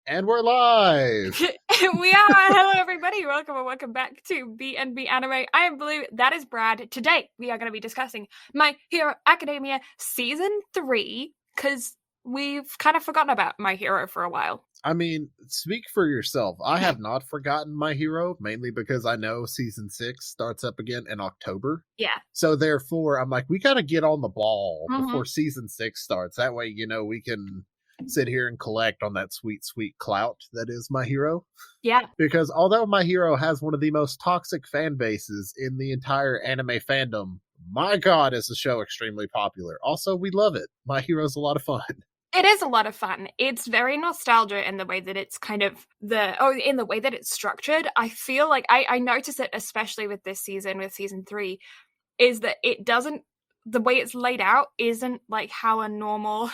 And we're live! We are! Hello everybody, welcome back to BnB Anime. I am Blue, that is Brad. Today we are going to be discussing My Hero Academia Season 3, because we've kind of forgotten about My Hero for a while. I mean, speak for yourself. I have not forgotten My Hero, mainly because I know Season 6 starts up again in October. Yeah. So therefore, I'm like, we gotta get on the ball before Season 6 starts. That way, we can sit here and collect on that sweet, sweet clout that is My Hero. Yeah. Because although My Hero has one of the most toxic fan bases in the entire anime fandom, my god, is the show extremely popular. Also, we love it. My Hero's a lot of fun. It is a lot of fun. It's very nostalgia in the way that it's kind of in the way that it's structured. I feel like I notice it especially with this season, with Season 3, is that it doesn't, the way it's laid out isn't like how a normal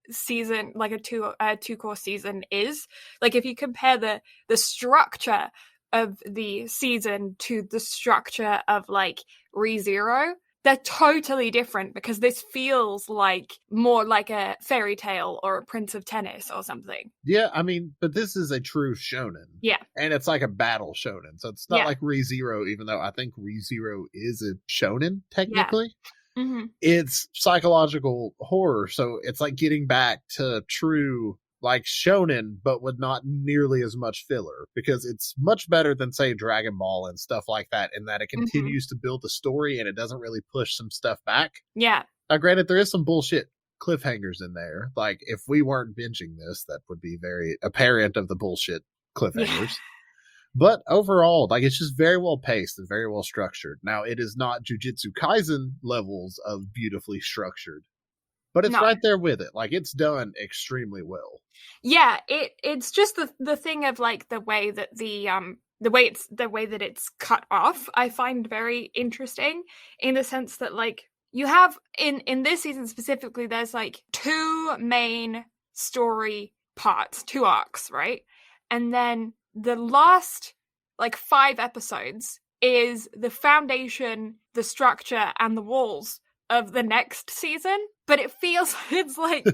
season, like a two-course season is. Like if you compare the structure of the season to the structure of like ReZero, they're totally different, because this feels like more like a fairy tale or a Prince of Tennis or something. Yeah, I mean, but this is a true shonen. Yeah. And it's like a battle shonen. So it's not like ReZero, even though I think ReZero is a shonen, technically. Yeah. Mm-hmm. It's psychological horror. So it's like getting back to true like shonen, but with not nearly as much filler, because it's much better than say Dragon Ball and stuff like that, in that it continues to build the story and it doesn't really push some stuff back. Yeah. Now granted, there is some bullshit cliffhangers in there. Like if we weren't binging this, that would be very apparent of the bullshit cliffhangers. Yeah. But overall, like it's just very well paced and very well structured. Now it is not Jujutsu Kaisen levels of beautifully structured, but it's right there with it. Like it's done extremely well. Yeah, it's just the thing of like the way that the way that it's cut off, I find very interesting, in the sense that like you have in this season specifically, there's like two main story parts, two arcs, right? And then the last like 5 episodes is the foundation, the structure, and the walls of the next season. But it feels, it's like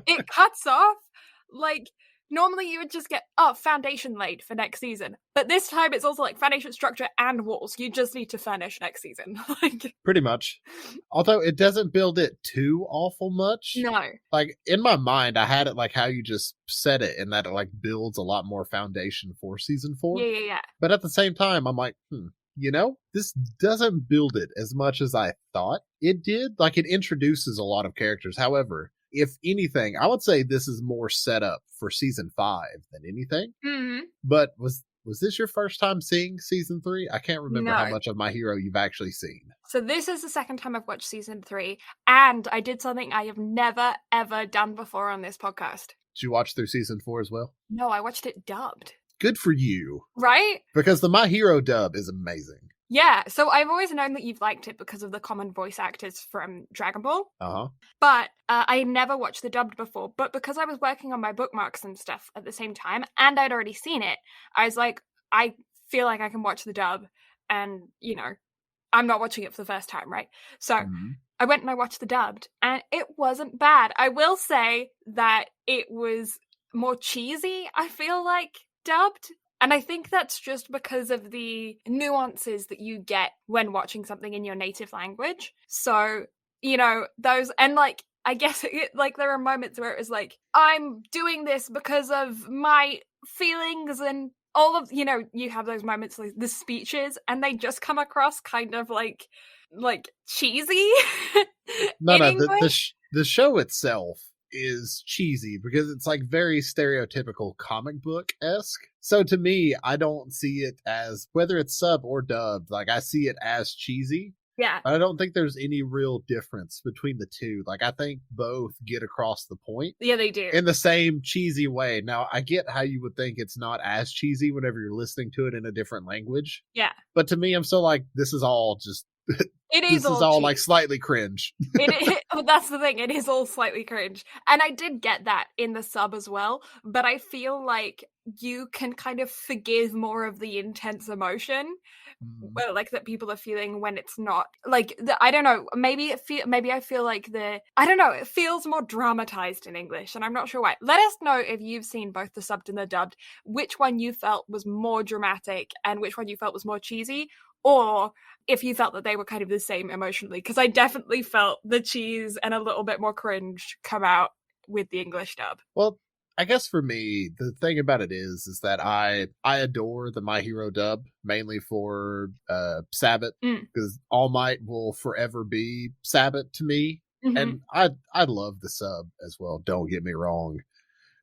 it cuts off. Like normally you would just get foundation laid for next season, but this time it's also like foundation, structure, and walls. You just need to furnish next season. Like pretty much. Although it doesn't build it too awful much. No. Like in my mind, I had it like how you just said it, in that it like builds a lot more foundation for Season 4. Yeah. But at the same time, I'm like, this doesn't build it as much as I thought it did. Like it introduces a lot of characters. However, if anything, I would say this is more set up for Season 5 than anything. Mm-hmm. But was this your first time seeing Season 3? I can't remember how much of My Hero you've actually seen. So this is the second time I've watched Season 3, and I did something I have never, ever done before on this podcast. Did you watch through Season 4 as well? No, I watched it dubbed. Good for you. Right? Because the My Hero dub is amazing. Yeah, so I've always known that you've liked it because of the common voice actors from Dragon Ball. Uh-huh. But I never watched the dubbed before. But because I was working on my bookmarks and stuff at the same time, and I'd already seen it, I was like, I feel like I can watch the dub, and, I'm not watching it for the first time, right? So I went and I watched the dubbed, and it wasn't bad. I will say that it was more cheesy, I feel like, dubbed. And I think that's just because of the nuances that you get when watching something in your native language. So, those, and like, I guess like there are moments where it was like, I'm doing this because of my feelings, and all of, you have those moments, like the speeches, and they just come across kind of like cheesy. No, the show itself is cheesy because it's like very stereotypical comic book-esque. So to me, I don't see it as, whether it's sub or dubbed, like I see it as cheesy. Yeah. I don't think there's any real difference between the two. Like I think both get across the point. Yeah, they do. In the same cheesy way. Now, I get how you would think it's not as cheesy whenever you're listening to it in a different language. Yeah. But to me, I'm still like, this is all just It is This is all all cheap. like slightly cringe. But that's the thing, it is all slightly cringe. And I did get that in the sub as well, but I feel like you can kind of forgive more of the intense emotion well, like that people are feeling when it's not like I don't know. Maybe I feel like I don't know. It feels more dramatized in English, and I'm not sure why. Let us know if you've seen both the subbed and the dubbed. Which one you felt was more dramatic, and which one you felt was more cheesy, or if you felt that they were kind of the same emotionally. Because I definitely felt the cheese and a little bit more cringe come out with the English dub. Well, I guess for me, the thing about it is that I adore the My Hero dub, mainly for Sabbath, because All Might will forever be Sabbath to me. And I love the sub as well, don't get me wrong.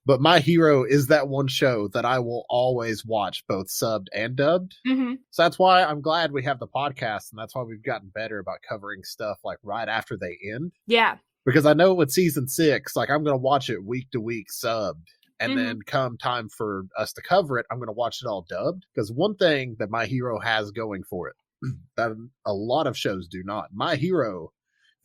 But My Hero is that one show that I will always watch, both subbed and dubbed. So that's why I'm glad we have the podcast, and that's why we've gotten better about covering stuff like right after they end. Yeah. Because I know with season 6, like I'm going to watch it week to week subbed. And then come time for us to cover it, I'm going to watch it all dubbed. Because one thing that My Hero has going for it that a lot of shows do not. My Hero,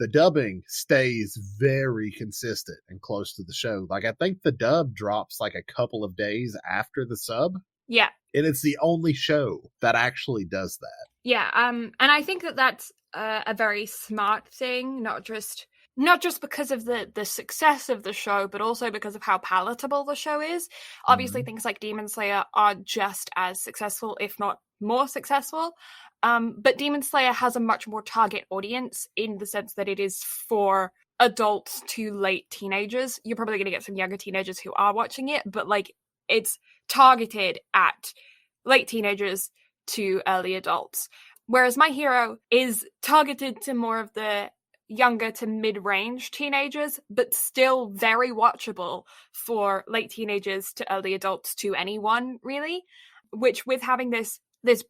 the dubbing stays very consistent and close to the show. Like I think the dub drops like a couple of days after the sub. Yeah. And it's the only show that actually does that. Yeah. And I think that that's a very smart thing, not just because of the success of the show, but also because of how palatable the show is. Obviously, things like Demon Slayer are just as successful, if not more successful. But Demon Slayer has a much more target audience in the sense that it is for adults to late teenagers. You're probably going to get some younger teenagers who are watching it, but like it's targeted at late teenagers to early adults. Whereas My Hero is targeted to more of the younger to mid-range teenagers, but still very watchable for late teenagers to early adults to anyone, really. Which with having this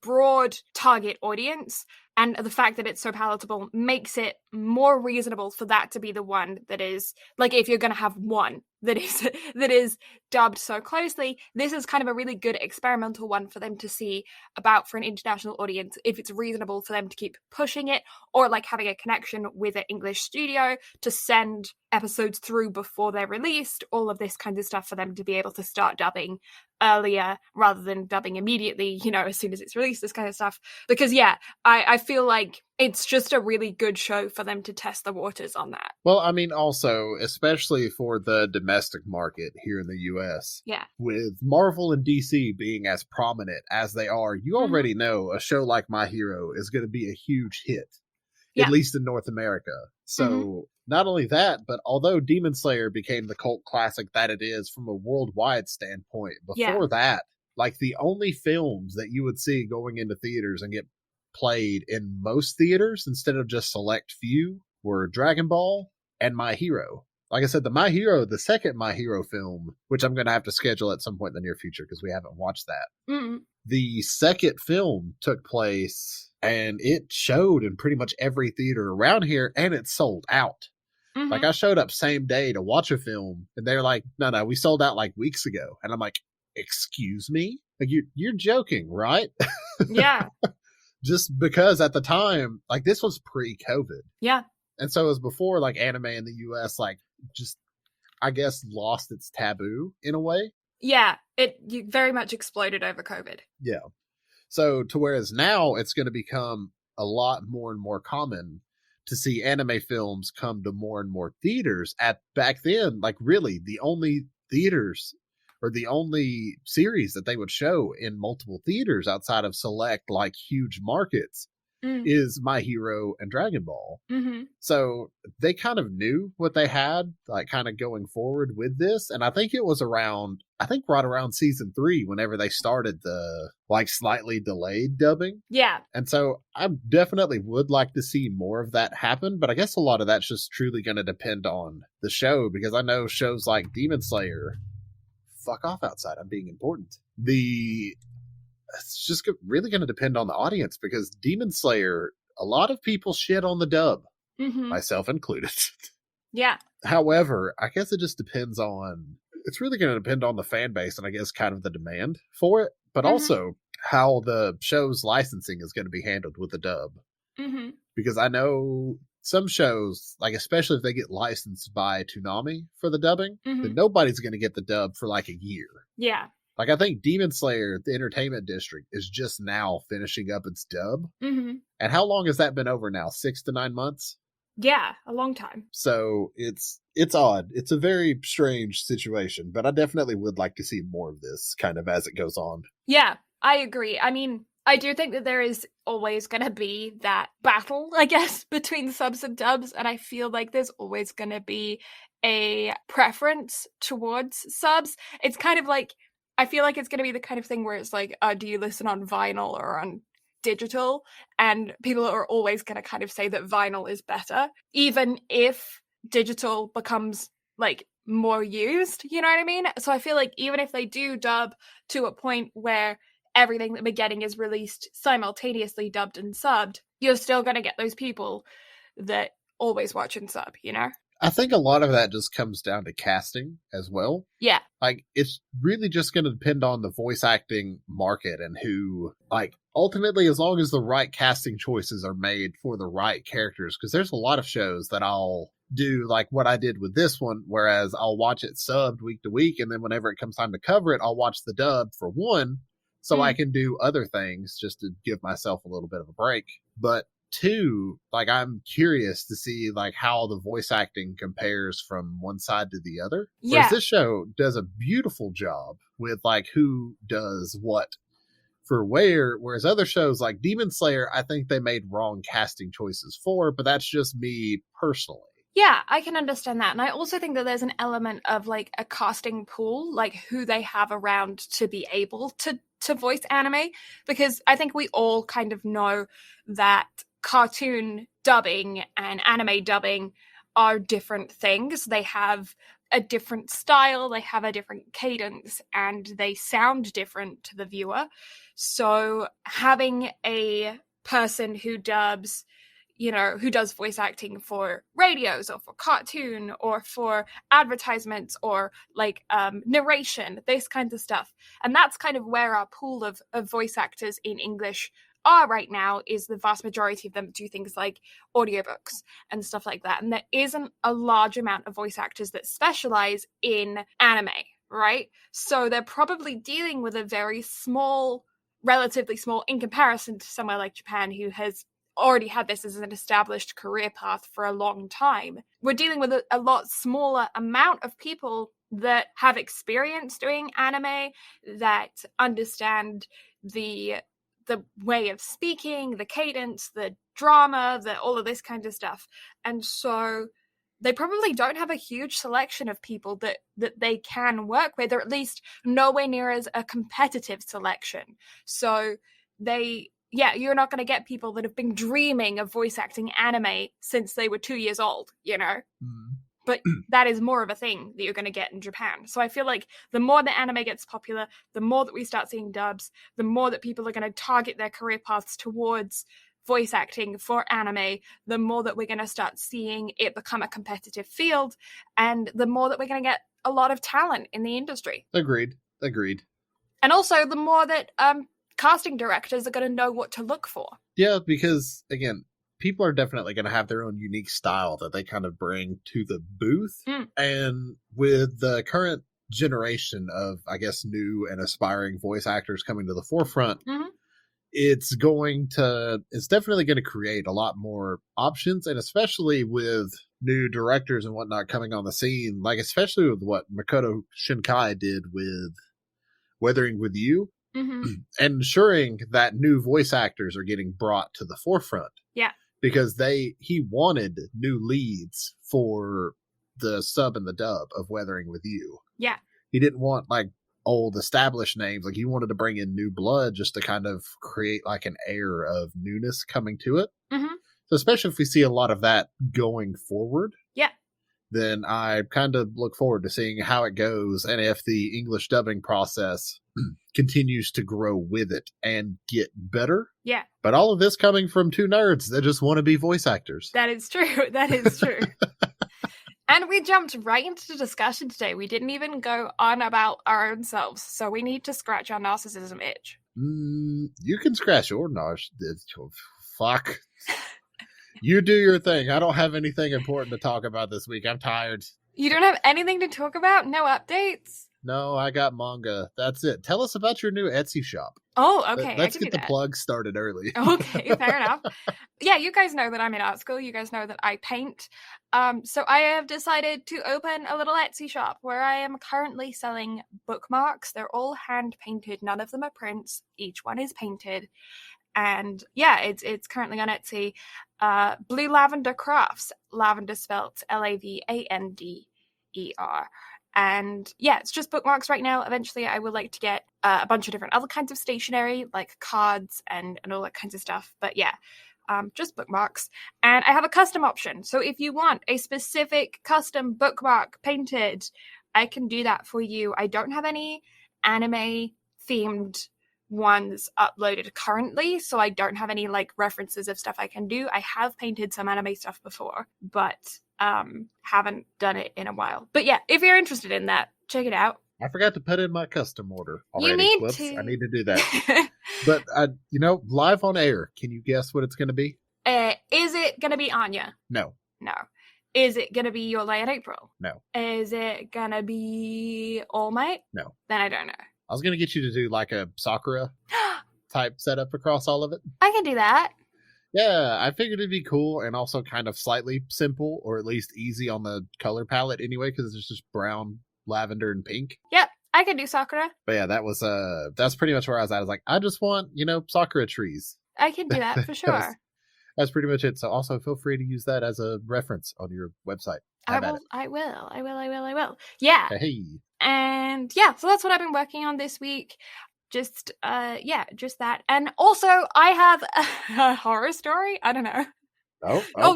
broad target audience and the fact that it's so palatable makes it more reasonable for that to be the one that is, like, if you're going to have one that is dubbed so closely, this is kind of a really good experimental one for them to see about for an international audience, if it's reasonable for them to keep pushing it, or like having a connection with an English studio to send episodes through before they're released, all of this kind of stuff for them to be able to start dubbing earlier rather than dubbing immediately, as soon as it's released, this kind of stuff. Because I feel like it's just a really good show for them to test the waters on that. Well, I mean, also, especially for the domestic market here in the US. Yeah. With Marvel and DC being as prominent as they are, you already know a show like My Hero is going to be a huge hit, at least in North America. So not only that, but although Demon Slayer became the cult classic that it is from a worldwide standpoint, before that, like the only films that you would see going into theaters and get played in most theaters instead of just select few were Dragon Ball and My Hero. Like I said, the second My Hero film, which I'm going to have to schedule at some point in the near future because we haven't watched that. The second film took place and it showed in pretty much every theater around here, and it sold out. Like I showed up same day to watch a film and they're like, no, we sold out like weeks ago. And I'm like, excuse me? Like you're joking, right? Yeah. Just because at the time, like this was pre-COVID. Yeah. And so it was before like anime in the US, like just, I guess, lost its taboo in a way. Yeah. It very much exploded over COVID. Yeah. So to whereas now it's going to become a lot more and more common to see anime films come to more and more theaters. At back then, like really the only theaters or the only series that they would show in multiple theaters outside of select like huge markets is My Hero and Dragon Ball. So they kind of knew what they had like kind of going forward with this. And I think it was right around season 3 whenever they started the like slightly delayed dubbing. Yeah. And so I definitely would like to see more of that happen, but I guess a lot of that's just truly going to depend on the show, because I know shows like Demon Slayer, fuck off outside, I'm being important. It's just really going to depend on the audience, because Demon Slayer, a lot of people shit on the dub, myself included. Yeah. However, I guess it just depends on, it's really going to depend on the fan base and I guess kind of the demand for it, but also how the show's licensing is going to be handled with the dub. Mm-hmm. Because I know some shows, like especially if they get licensed by Toonami for the dubbing, then nobody's going to get the dub for like a year. Yeah. Like I think Demon Slayer, the Entertainment District, is just now finishing up its dub. Mm-hmm. And how long has that been over now? 6 to 9 months? Yeah, a long time. So it's odd. It's a very strange situation, but I definitely would like to see more of this kind of as it goes on. Yeah, I agree. I mean, I do think that there is always going to be that battle, I guess, between subs and dubs, and I feel like there's always going to be a preference towards subs. It's kind of like, I feel like it's going to be the kind of thing where it's like, do you listen on vinyl or on digital? And people are always going to kind of say that vinyl is better, even if digital becomes like more used, you know what I mean? So I feel like even if they do dub to a point where everything that we're getting is released simultaneously dubbed and subbed, you're still going to get those people that always watch and sub, you know? I think a lot of that just comes down to casting as well. Yeah. Like, it's really just going to depend on the voice acting market and who, like, ultimately, as long as the right casting choices are made for the right characters, because there's a lot of shows that I'll do like what I did with this one, whereas I'll watch it subbed week to week, and then whenever it comes time to cover it, I'll watch the dub for one, so I can do other things just to give myself a little bit of a break. But two, like I'm curious to see like how the voice acting compares from one side to the other. Yeah. Whereas this show does a beautiful job with like who does what for where, whereas other shows like Demon Slayer, I think they made wrong casting choices for, but that's just me personally. Yeah, I can understand that. And I also think that there's an element of like a casting pool, like who they have around to be able to voice anime. Because I think we all kind of know that cartoon dubbing and anime dubbing are different things. They have a different style, they have a different cadence, and they sound different to the viewer. So having a person who dubs, you know, who does voice acting for radios or for cartoon or for advertisements or like narration, these kinds of stuff. And that's kind of where our pool of voice actors in English are right now, is the vast majority of them do things like audiobooks and stuff like that. And there isn't a large amount of voice actors that specialize in anime, right? So they're probably dealing with a very small, relatively small, in comparison to somewhere like Japan, who has already had this as an established career path for a long time. We're dealing with a lot smaller amount of people that have experience doing anime, that understand the way of speaking, the cadence, the drama, all of this kind of stuff. And so they probably don't have a huge selection of people that they can work with, or at least nowhere near as a competitive selection. So you're not going to get people that have been dreaming of voice acting anime since they were 2 years old, you know? But that is more of a thing that you're going to get in Japan. So I feel like the more the anime gets popular, the more that we start seeing dubs, the more that people are going to target their career paths towards voice acting for anime, the more that we're going to start seeing it become a competitive field, and the more that we're going to get a lot of talent in the industry. Agreed. And also the more that casting directors are going to know what to look for. Yeah, because again, people are definitely going to have their own unique style that they kind of bring to the booth. And with the current generation of, I guess, new and aspiring voice actors coming to the forefront, it's definitely going to create a lot more options. And especially with new directors and whatnot coming on the scene, like especially with what Makoto Shinkai did with Weathering with You, ensuring that new voice actors are getting brought to the forefront. Yeah. Because he wanted new leads for the sub and the dub of Weathering with You. Yeah. He didn't want like old established names. Like he wanted to bring in new blood just to kind of create like an air of newness coming to it. So especially if we see a lot of that going forward. Yeah. Then I kind of look forward to seeing how it goes and if the English dubbing process continues to grow with it and get better. Yeah. But all of this coming from two nerds that just want to be voice actors. That is true. That is true. And we jumped right into the discussion today. We didn't even go on about our own selves. So we need to scratch our narcissism itch. You can scratch your narcissism. Fuck. You do your thing. I don't have anything important to talk about this week. I'm tired. You don't have anything to talk about? No updates? No, I got manga. That's it. Tell us about your new Etsy shop. Oh, okay. Let's I can get do the that. plug started early. Okay, fair enough. Yeah, you guys know that I'm in art school. You guys know that I paint. So I have decided to open a little Etsy shop where I am currently selling bookmarks. They're all hand painted. None of them are prints. Each one is painted. And yeah, it's currently on Etsy. Blue Lavender Crafts. Lavender spelt Lavander. And yeah, it's just bookmarks right now. Eventually, I would like to get a bunch of different other kinds of stationery, like cards and all that kinds of stuff. But yeah, just bookmarks. And I have a custom option. So if you want a specific custom bookmark painted, I can do that for you. I don't have any anime themed ones uploaded currently, so I don't have any like references of stuff I can do. I have painted some anime stuff before, but haven't done it in a while. But yeah, if you're interested in that, check it out. I forgot to put in my custom order already. You need Whoops, to. I need to do that. But live on air, can you guess what it's going to be? Is it going to be Anya? No. Is it going to be Your Lay in April? No. Is it going to be All Might? No. Then I don't know. I was going to get you to do like a Sakura type setup across all of it. I can do that. Yeah, I figured it'd be cool and also kind of slightly simple, or at least easy on the color palette anyway, because it's just brown, lavender, and pink. Yep, I can do Sakura. But yeah, that's pretty much where I was at. I was like, I just want, Sakura trees. I can do that for sure. That's pretty much it. So also feel free to use that as a reference on your website. I will. Yeah. Hey. And yeah, so that's what I've been working on this week. Just that. And also I have a horror story. I don't know.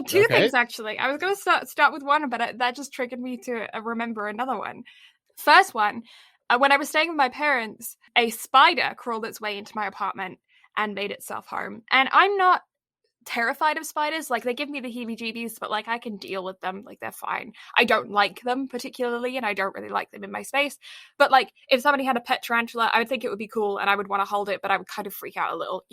Two things actually. I was going to start with one, but that just triggered me to remember another one. First one, when I was staying with my parents, a spider crawled its way into my apartment and made itself home. And I'm not terrified of spiders. Like, they give me the heebie-jeebies, but like I can deal with them. Like, they're fine. I don't like them particularly, and I don't really like them in my space. But like, if somebody had a pet tarantula, I would think it would be cool and I would want to hold it, but I would kind of freak out a little.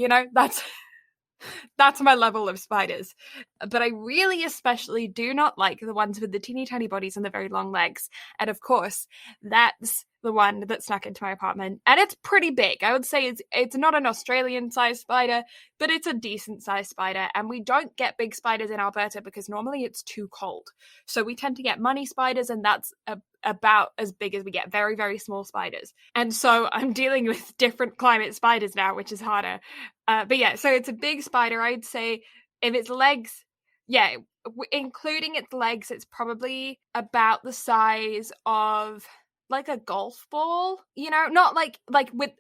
That's my level of spiders. But I really especially do not like the ones with the teeny tiny bodies and the very long legs. And of course, that's the one that snuck into my apartment. And it's pretty big. I would say it's not an Australian-sized spider, but it's a decent-sized spider. And we don't get big spiders in Alberta because normally it's too cold. So we tend to get money spiders, and that's about as big as we get. Very, very small spiders. And so I'm dealing with different climate spiders now, which is harder. But yeah, so it's a big spider. I'd say if its legs, yeah, including its legs, it's probably about the size of like a golf ball, not like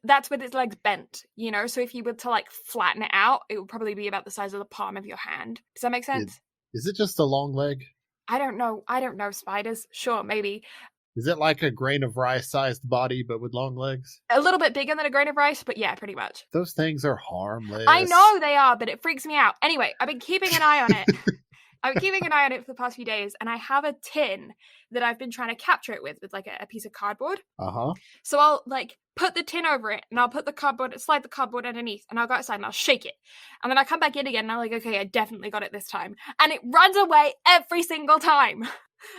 that's with its legs bent, so if you were to like flatten it out, it would probably be about the size of the palm of your hand. Does that make sense? Is it just a long leg? I don't know spiders. Sure, maybe. Is it like a grain of rice sized body but with long legs? A little bit bigger than a grain of rice, but yeah, pretty much. Those things are harmless. I know they are, but it freaks me out. Anyway, I've been keeping an eye on it. I've been keeping an eye on it for the past few days, and I have a tin that I've been trying to capture it with like a piece of cardboard. So I'll like put the tin over it, and I'll put slide the cardboard underneath, and I'll go outside and I'll shake it. And then I come back in again, and I'm like, okay, I definitely got it this time. And it runs away every single time.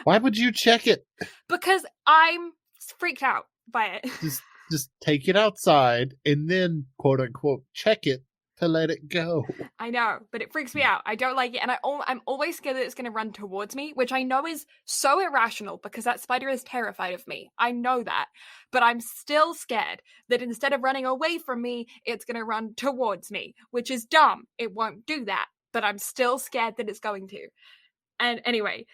Why would you check it? Because I'm freaked out by it. Just take it outside and then, quote unquote, check it to let it go. I know, but it freaks me out. I don't like it, and I'm always scared that it's going to run towards me, which I know is so irrational because that spider is terrified of me. I know that, but I'm still scared that instead of running away from me, it's going to run towards me, which is dumb. It won't do that, but I'm still scared that it's going to. And anyway,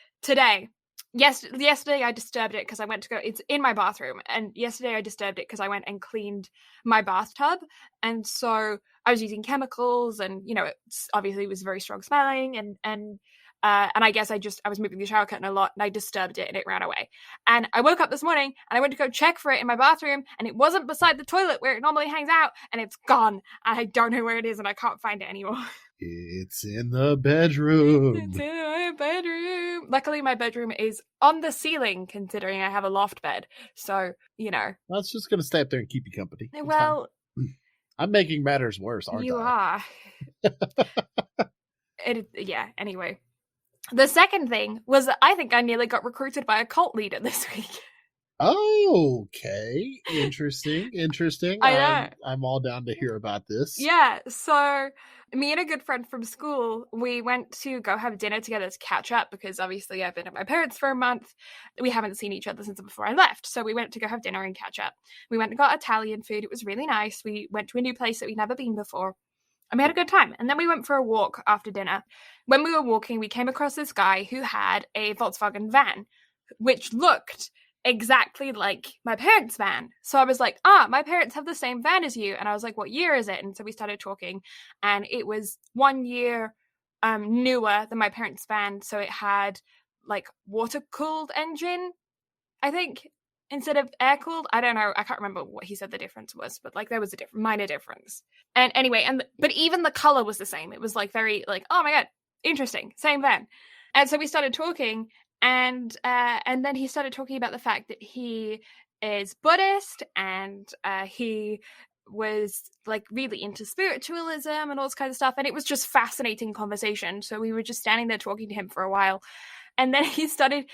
yesterday I disturbed it because I went to go, it's in my bathroom, and yesterday I disturbed it because I went and cleaned my bathtub, and so I was using chemicals, and it's obviously was very strong smelling, and I guess I was moving the shower curtain a lot, and I disturbed it, and it ran away. And I woke up this morning, and I went to go check for it in my bathroom, and it wasn't beside the toilet where it normally hangs out, and it's gone. I don't know where it is, and I can't find it anymore. It's in the bedroom. It's in my bedroom. Luckily, my bedroom is on the ceiling, considering I have a loft bed. So, That's just going to stay up there and keep you company. Well, I'm making matters worse, aren't I? You are. Anyway. The second thing was that I think I nearly got recruited by a cult leader this week. Okay. Interesting. I know. I'm all down to hear about this. Yeah, so me and a good friend from school, we went to go have dinner together to catch up because obviously I've been at my parents' for a month. We haven't seen each other since before I left. So we went to go have dinner and catch up. We went and got Italian food. It was really nice. We went to a new place that we'd never been before. And we had a good time. And then we went for a walk after dinner. When we were walking, we came across this guy who had a Volkswagen van, which looked exactly like my parents' van. So I was like, my parents have the same van as you. And I was like, what year is it? And so we started talking. And it was 1 year newer than my parents' van. So it had like water-cooled engine, I think, instead of air-cooled. I don't know. I can't remember what he said the difference was, but like there was a minor difference. And anyway, but even the color was the same. It was like very like, oh my God, interesting. Same van. And so we started talking, and then he started talking about the fact that he is Buddhist, and he was like really into spiritualism and all this kind of stuff. And it was just fascinating conversation. So we were just standing there talking to him for a while. And then he started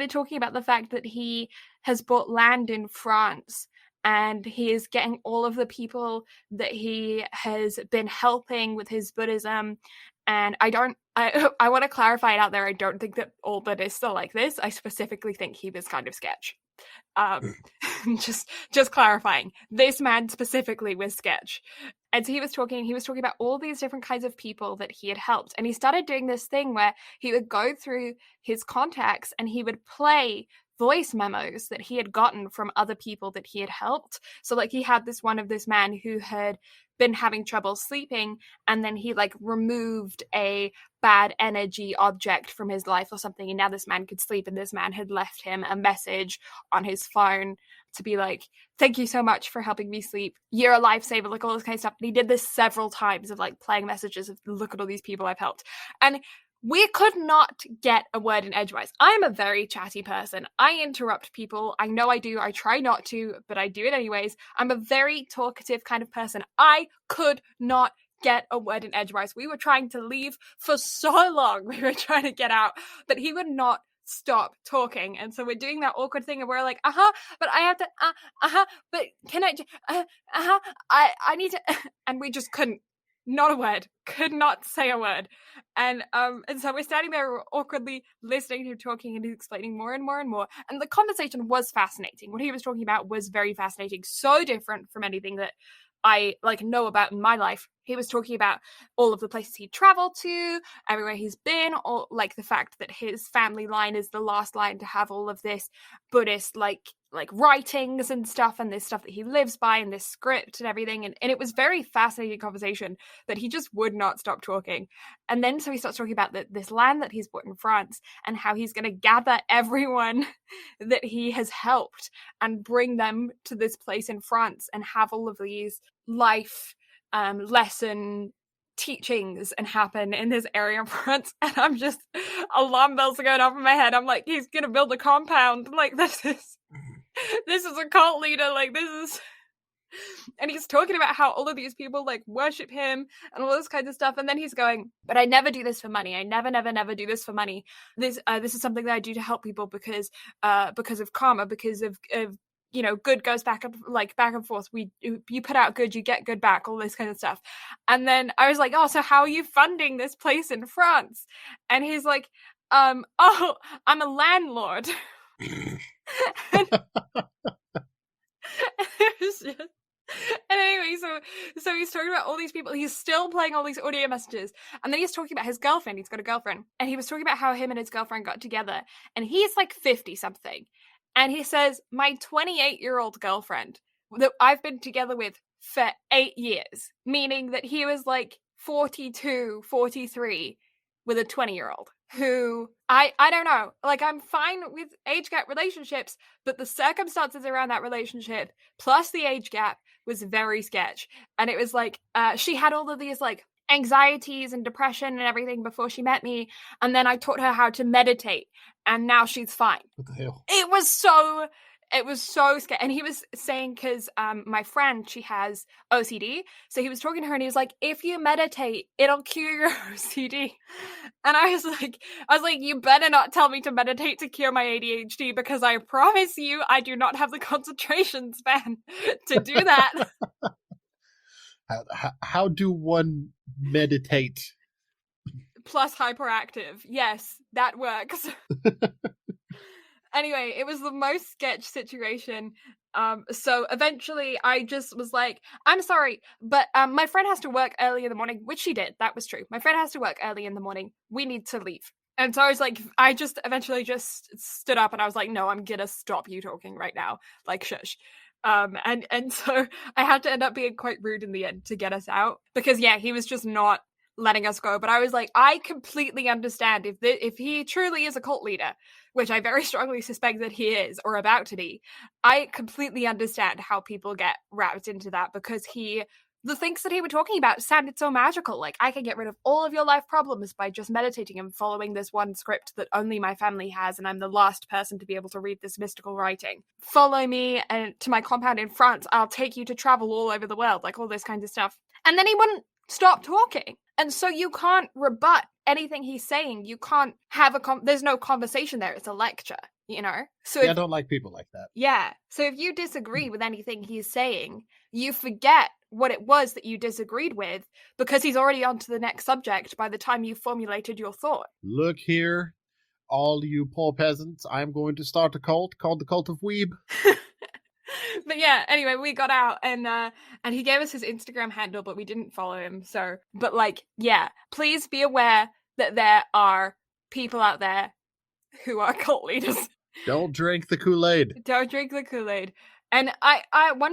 talking about the fact that he has bought land in France, and he is getting all of the people that he has been helping with his Buddhism. And I want to clarify it out there. I don't think that all Buddhists are like this. I specifically think he was kind of sketch. Just clarifying. This man specifically was sketch. And so he was talking about all these different kinds of people that he had helped. And he started doing this thing where he would go through his contacts and he would play voice memos that he had gotten from other people that he had helped. So like he had this one of this man who had been having trouble sleeping, and then he like removed a bad energy object from his life or something, and now this man could sleep, and this man had left him a message on his phone to be like, thank you so much for helping me sleep, you're a lifesaver, like all this kind of stuff. And he did this several times of like playing messages of look at all these people I've helped. And we could not get a word in edgewise. I'm a very chatty person. I interrupt people. I know I do. I try not to, but I do it anyways. I'm a very talkative kind of person. I could not get a word in edgewise. We were trying to leave for so long. We were trying to get out, but he would not stop talking. And so we're doing that awkward thing and we're like, but I have to, but can I need to, and we just couldn't. Not a word. Could not say a word. And so we're standing there awkwardly listening to him talking, and he's explaining more and more and more. And the conversation was fascinating. What he was talking about was very fascinating. So different from anything that I like know about in my life. He was talking about all of the places he'd traveled to, everywhere he's been, or like the fact that his family line is the last line to have all of this Buddhist like writings and stuff, and this stuff that he lives by, and this script and everything. And it was very fascinating conversation that he just would not stop talking. And then so he starts talking about this land that he's bought in France, and how he's going to gather everyone that he has helped and bring them to this place in France and have all of these life lesson teachings and happen in this area of France. And I'm just, alarm bells are going off in my head. I'm like, he's gonna build a compound. Like, this is a cult leader. Like, this is, and he's talking about how all of these people like worship him and all this kinds of stuff. And then he's going, but I never do this for money. I never do this for money. This is something that I do to help people because of karma, because of you know, good goes back and forth. You put out good, you get good back, all this kind of stuff. And then I was like, oh, so how are you funding this place in France? And he's like, I'm a landlord. and anyway, so he's talking about all these people. He's still playing all these audio messages. And then he's talking about his girlfriend. He's got a girlfriend. And he was talking about how him and his girlfriend got together. And he's like 50 something. And he says, my 28-year-old girlfriend that I've been together with for 8 years, meaning that he was like 42, 43 with a 20-year-old who I don't know, like I'm fine with age gap relationships, but the circumstances around that relationship plus the age gap was very sketch. And it was like, she had all of these like anxieties and depression and everything before she met me, and then I taught her how to meditate, and now she's fine. What the hell? It was so It was so scary. And he was saying, because my friend, she has OCD. So he was talking to her and he was like, if you meditate, it'll cure your OCD. And I was like, you better not tell me to meditate to cure my ADHD, because I promise you, I do not have the concentration span to do that. How do one meditate? Plus hyperactive. Yes, that works. Anyway, it was the most sketch situation. So eventually I just was like, I'm sorry, but my friend has to work early in the morning, which she did. That was true. My friend has to work early in the morning. We need to leave. And so I was like, I just eventually just stood up and I was like, no, I'm gonna stop you talking right now. Like, shush. And so I had to end up being quite rude in the end to get us out, because yeah, he was just not letting us go. But I was like, I completely understand if he truly is a cult leader, which I very strongly suspect that he is, or about to be. I completely understand how people get wrapped into that, because the things that he was talking about sounded so magical. Like, I can get rid of all of your life problems by just meditating and following this one script that only my family has, and I'm the last person to be able to read this mystical writing. Follow me and to my compound in France. I'll take you to travel all over the world, like all this kinds of stuff. And then he wouldn't stop talking. And so you can't rebut anything he's saying. You can't have there's no conversation there. It's a lecture, you know? So I don't like people like that. Yeah. So if you disagree with anything he's saying, you forget what it was that you disagreed with, because he's already on to the next subject by the time you formulated your thought. Look here, all you poor peasants, I'm going to start a cult called the Cult of Weeb. But yeah, anyway, we got out and he gave us his Instagram handle, but we didn't follow him. So, but like, yeah, please be aware that there are people out there who are cult leaders. Don't drink the Kool-Aid. Don't drink the Kool-Aid. And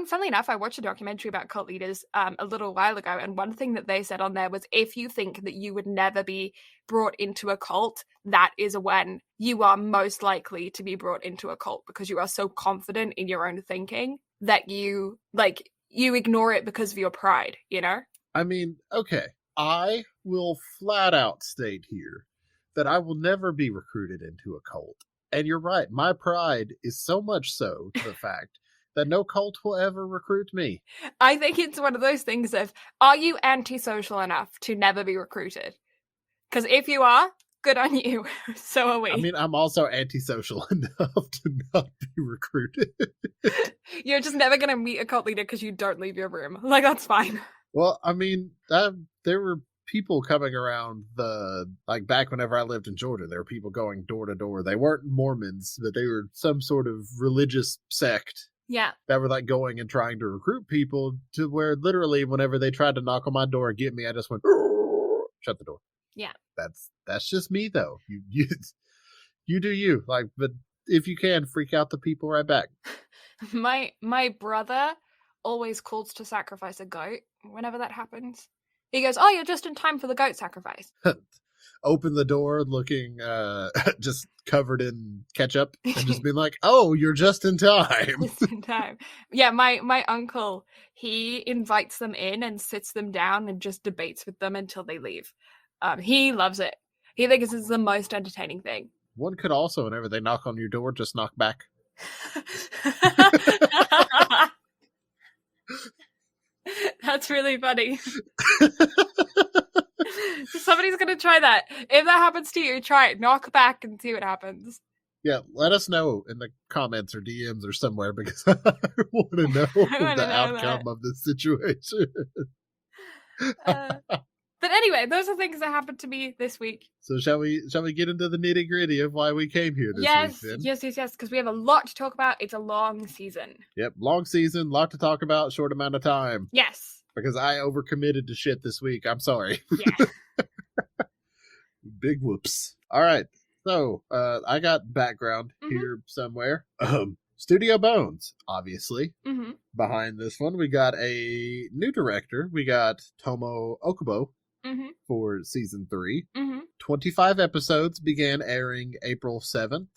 funnily enough, I watched a documentary about cult leaders a little while ago, and one thing that they said on there was, if you think that you would never be brought into a cult, that is when you are most likely to be brought into a cult, because you are so confident in your own thinking that you ignore it because of your pride, you know? I mean, okay, I will flat out state here that I will never be recruited into a cult. And you're right, my pride is so much so to the fact that no cult will ever recruit me. I think it's one of those things of, are you antisocial enough to never be recruited? Because if you are, good on you. So are we. I mean, I'm also antisocial enough to not be recruited. You're just never going to meet a cult leader because you don't leave your room. Like, that's fine. Well, I mean, there were people coming around back whenever I lived in Georgia, there were people going door to door. They weren't Mormons, but they were some sort of religious sect. Yeah. That were like going and trying to recruit people, to where literally whenever they tried to knock on my door and get me, I just went, shut the door. Yeah. That's just me though. You do you. Like, but if you can, freak out the people right back. My brother always calls to sacrifice a goat whenever that happens. He goes, "Oh, you're just in time for the goat sacrifice." Open the door looking just covered in ketchup and just being like, "Oh, you're just in time." Just in time. Yeah, my uncle, he invites them in and sits them down and just debates with them until they leave. He loves it. He thinks it's the most entertaining thing. One could also, whenever they knock on your door, just knock back. That's really funny. Somebody's gonna try that. If that happens to you, try it. Knock back and see what happens. Yeah, let us know in the comments or DMs or somewhere, because I want to know the outcome of this situation. But anyway, those are things that happened to me this week. So shall we get into the nitty gritty of why we came here this week then? Yes, because we have a lot to talk about. It's a long season. Yep, long season, lot to talk about, short amount of time. Yes. Because I overcommitted to shit this week. I'm sorry. Yeah. Big whoops. All right. So, I got background here somewhere. Studio Bones, obviously. Mm-hmm. Behind this one, we got a new director. We got Tomo Okubo for season 3. 25 episodes began airing April 7th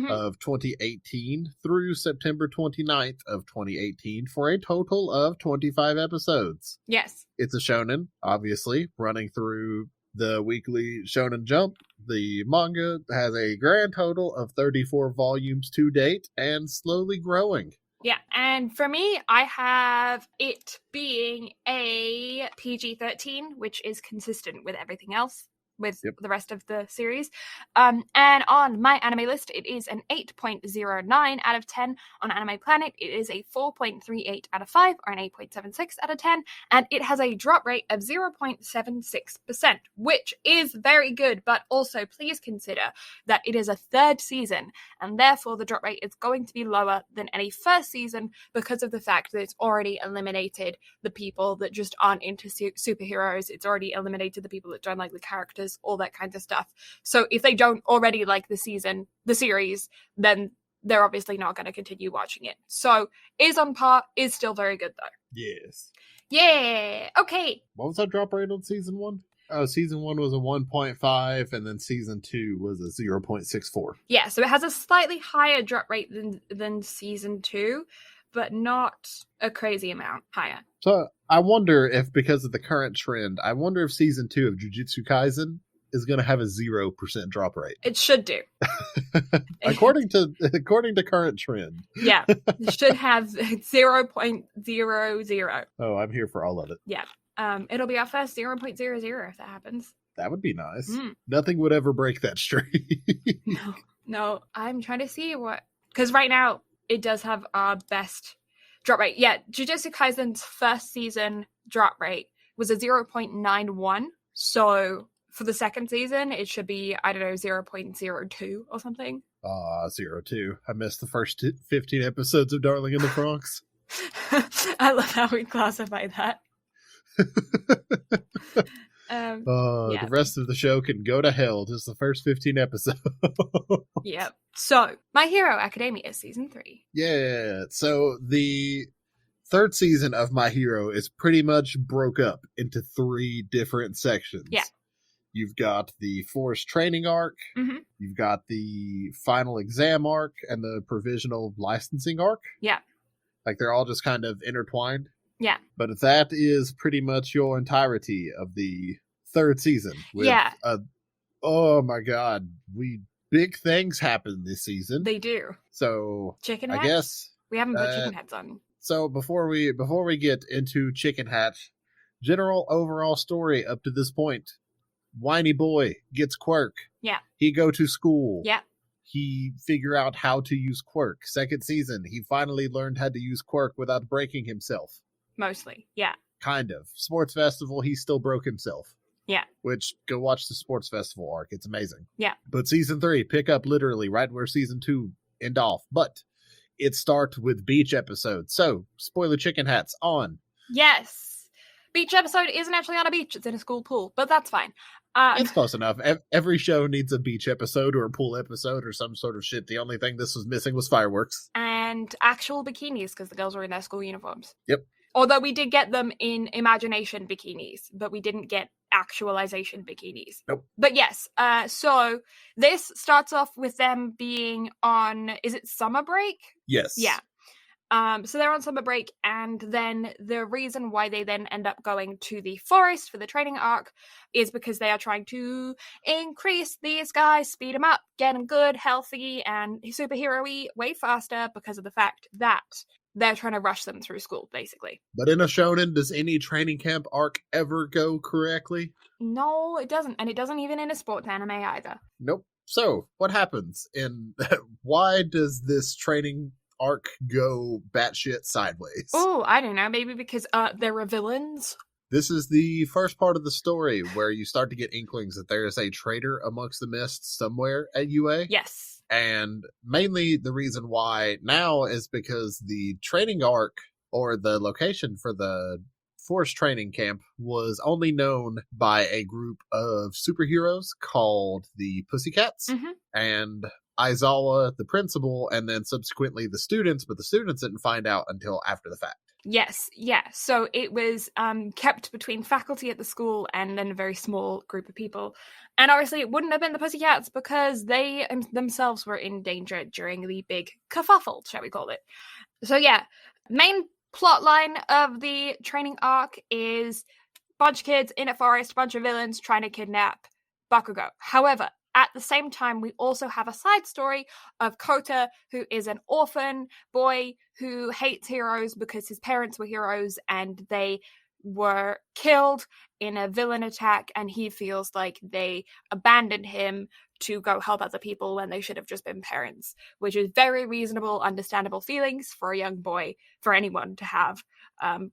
of 2018 through September 29th of 2018 for a total of 25 episodes. Yes. It's a shonen, obviously, running through The Weekly Shonen Jump, the manga, has a grand total of 34 volumes to date and slowly growing. Yeah, and for me, I have it being a PG-13, which is consistent with everything else, with the rest of the series. And on my anime list, it is an 8.09 out of 10. On Anime Planet, it is a 4.38 out of 5, or an 8.76 out of 10. And it has a drop rate of 0.76%, which is very good. But also, please consider that it is a third season, and therefore the drop rate is going to be lower than any first season because of the fact that it's already eliminated the people that just aren't into superheroes. It's already eliminated the people that don't like the characters, all that kind of stuff. So if they don't already like the series, then they're obviously not going to continue watching it. So is on par, is still very good though. Yes. Yeah. Okay. What was our drop rate on season 1? Oh, season 1 was a 1.5, and then season 2 was a 0.64. Yeah, so it has a slightly higher drop rate than season 2, but not a crazy amount higher. So I wonder if, because of the current trend, I wonder if season 2 of Jujutsu Kaisen is going to have a 0% drop rate. It should do. according to current trend. Yeah, it should have 0.00. Oh, I'm here for all of it. Yeah. It'll be our first 0.00 if that happens. That would be nice. Nothing would ever break that streak. No, I'm trying to see because right now it does have our best drop rate. Yeah, Jujutsu Kaisen's first season drop rate was a 0.91. So for the second season, it should be, I don't know, 0.02 or something. 0.2. I missed the first 15 episodes of Darling in the Bronx. I love how we classify that. The rest of the show can go to hell. Just the first 15 episodes. Yep. So, My Hero Academia season 3. Yeah. So the third season of My Hero is pretty much broke up into 3 different sections. Yeah. You've got the forced training arc. Mm-hmm. You've got the final exam arc and the provisional licensing arc. Yeah. Like they're all just kind of intertwined. Yeah. But that is pretty much your entirety of the third season. With, oh my god. Big things happen this season. They do. So Chicken Hatch? I guess we haven't put Chicken Hats on. So before we get into Chicken Hatch, general overall story up to this point. Whiny boy gets quirk. Yeah. He go to school. Yeah. He figure out how to use quirk. Second season, he finally learned how to use quirk without breaking himself. Mostly, yeah. Kind of. Sports festival, he still broke himself. Yeah. Which, go watch the sports festival arc. It's amazing. Yeah. But season 3, pick up literally right where season 2 end off. But it starts with beach episodes. So, spoiler Chicken Hats on. Yes. Beach episode isn't actually on a beach. It's in a school pool. But that's fine. It's close enough. Every show needs a beach episode or a pool episode or some sort of shit. The only thing this was missing was fireworks. And actual bikinis, because the girls were in their school uniforms. Yep. Although we did get them in imagination bikinis, but we didn't get actualization bikinis. Nope. But yes, so this starts off with them being on, is it summer break? Yes. Yeah. So they're on summer break, and then the reason why they then end up going to the forest for the training arc is because they are trying to increase these guys, speed them up, get them good, healthy, and superhero-y way faster because of the fact that they're trying to rush them through school, basically. But in a shonen, does any training camp arc ever go correctly? No, it doesn't. And it doesn't even in a sports anime either. Nope. So, what happens? And why does this training arc go batshit sideways? Oh, I don't know. Maybe because there are villains. This is the first part of the story where you start to get inklings that there is a traitor amongst the mists somewhere at UA. Yes. And mainly the reason why now is because the training arc, or the location for the forced training camp, was only known by a group of superheroes called the Pussycats. Mm-hmm. And Aizawa, the principal, and then subsequently the students, but the students didn't find out until after the fact. Yes, yeah. So it was kept between faculty at the school and then a very small group of people. And obviously it wouldn't have been the Pussycats because they themselves were in danger during the big kerfuffle, shall we call it. So yeah, main plot line of the training arc is bunch of kids in a forest, bunch of villains trying to kidnap Bakugo. However, at the same time, we also have a side story of Kota, who is an orphan boy who hates heroes because his parents were heroes and they were killed in a villain attack, and he feels like they abandoned him to go help other people when they should have just been parents, which is very reasonable, understandable feelings for a young boy, for anyone to have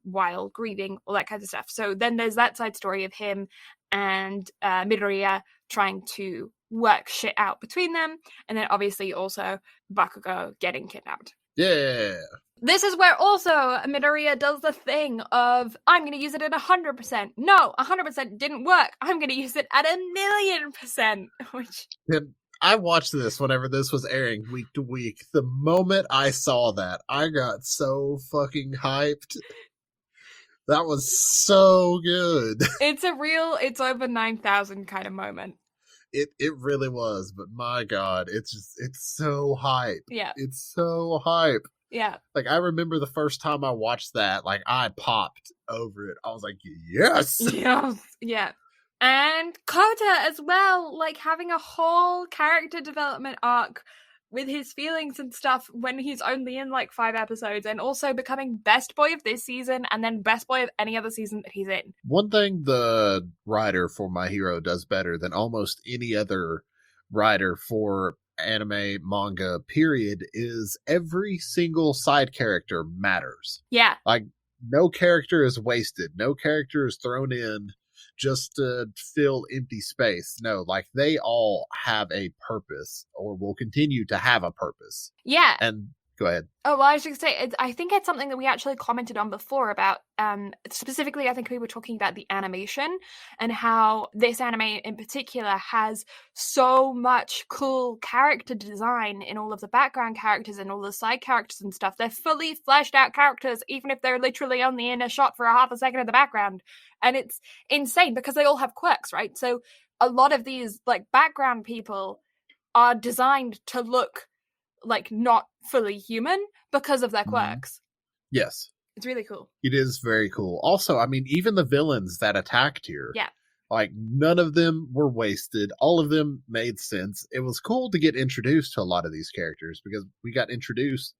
while grieving, all that kind of stuff. So then there's that side story of him and Midoriya trying to work shit out between them, and then obviously also Bakugo getting kidnapped. Yeah. This is where also Midoriya does the thing of, I'm going to use it at 100%. No, 100% didn't work. I'm going to use it at 1,000,000%. Which... And I watched this whenever this was airing week to week. The moment I saw that, I got so fucking hyped. That was so good. It's a real, it's over 9,000 kind of moment. It really was, but my God, it's so hype. Yeah. It's so hype. Yeah. Like, I remember the first time I watched that, like, I popped over it. I was like, yes! Yes. Yeah. And Kota as well, like, having a whole character development arc with his feelings and stuff when he's only in, like, 5 episodes, and also becoming best boy of this season and then best boy of any other season that he's in. One thing the writer for My Hero does better than almost any other writer for anime, manga, period, is every single side character matters. Yeah. Like, no character is wasted. No character is thrown in just to fill empty space. No, like, they all have a purpose, or will continue to have a purpose. Yeah. And go ahead. Oh, well, I was just going to say, I think it's something that we actually commented on before about, specifically, I think we were talking about the animation and how this anime in particular has so much cool character design in all of the background characters and all the side characters and stuff. They're fully fleshed out characters, even if they're literally only in a shot for a half a second in the background. And it's insane because they all have quirks, right? So a lot of these, like, background people are designed to look like not fully human because of their quirks. Yes. It's really cool. It is very cool. Also, I mean, even the villains that attacked here. Yeah. Like, none of them were wasted. All of them made sense. It was cool to get introduced to a lot of these characters because we got introduced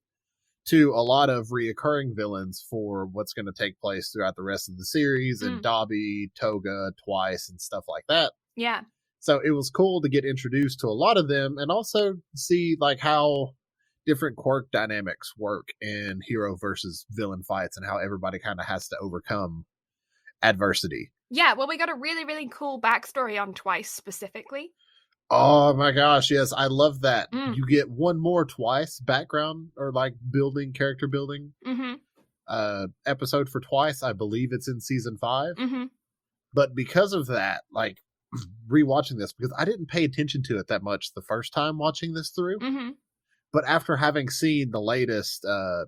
to a lot of reoccurring villains for what's going to take place throughout the rest of the series, and Dabi, Toga, Twice, and stuff like that. Yeah. So it was cool to get introduced to a lot of them and also see, like, how different quirk dynamics work in hero versus villain fights and how everybody kind of has to overcome adversity. Yeah, well, we got a really, really cool backstory on Twice specifically. Oh my gosh, yes, I love that. You get one more Twice background, or like character building episode for Twice. I believe it's in season 5. But because of that, like, rewatching this, because I didn't pay attention to it that much the first time watching this through. But after having seen the latest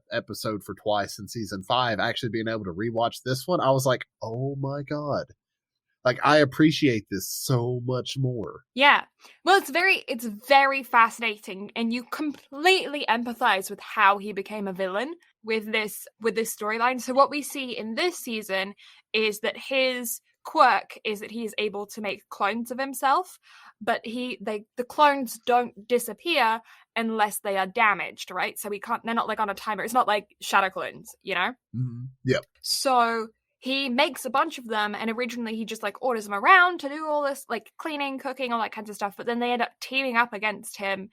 episode for Twice in season 5, actually being able to rewatch this one, I was like, oh my God. Like, I appreciate this so much more. Yeah. Well, it's very fascinating, and you completely empathize with how he became a villain with this storyline. So what we see in this season is that his quirk is that he is able to make clones of himself, but the clones don't disappear unless they are damaged, right? So they're not like on a timer. It's not like shadow clones, you know? Yep. So he makes a bunch of them, and originally he just like orders them around to do all this like cleaning, cooking, all that kinds of stuff, but then they end up teaming up against him,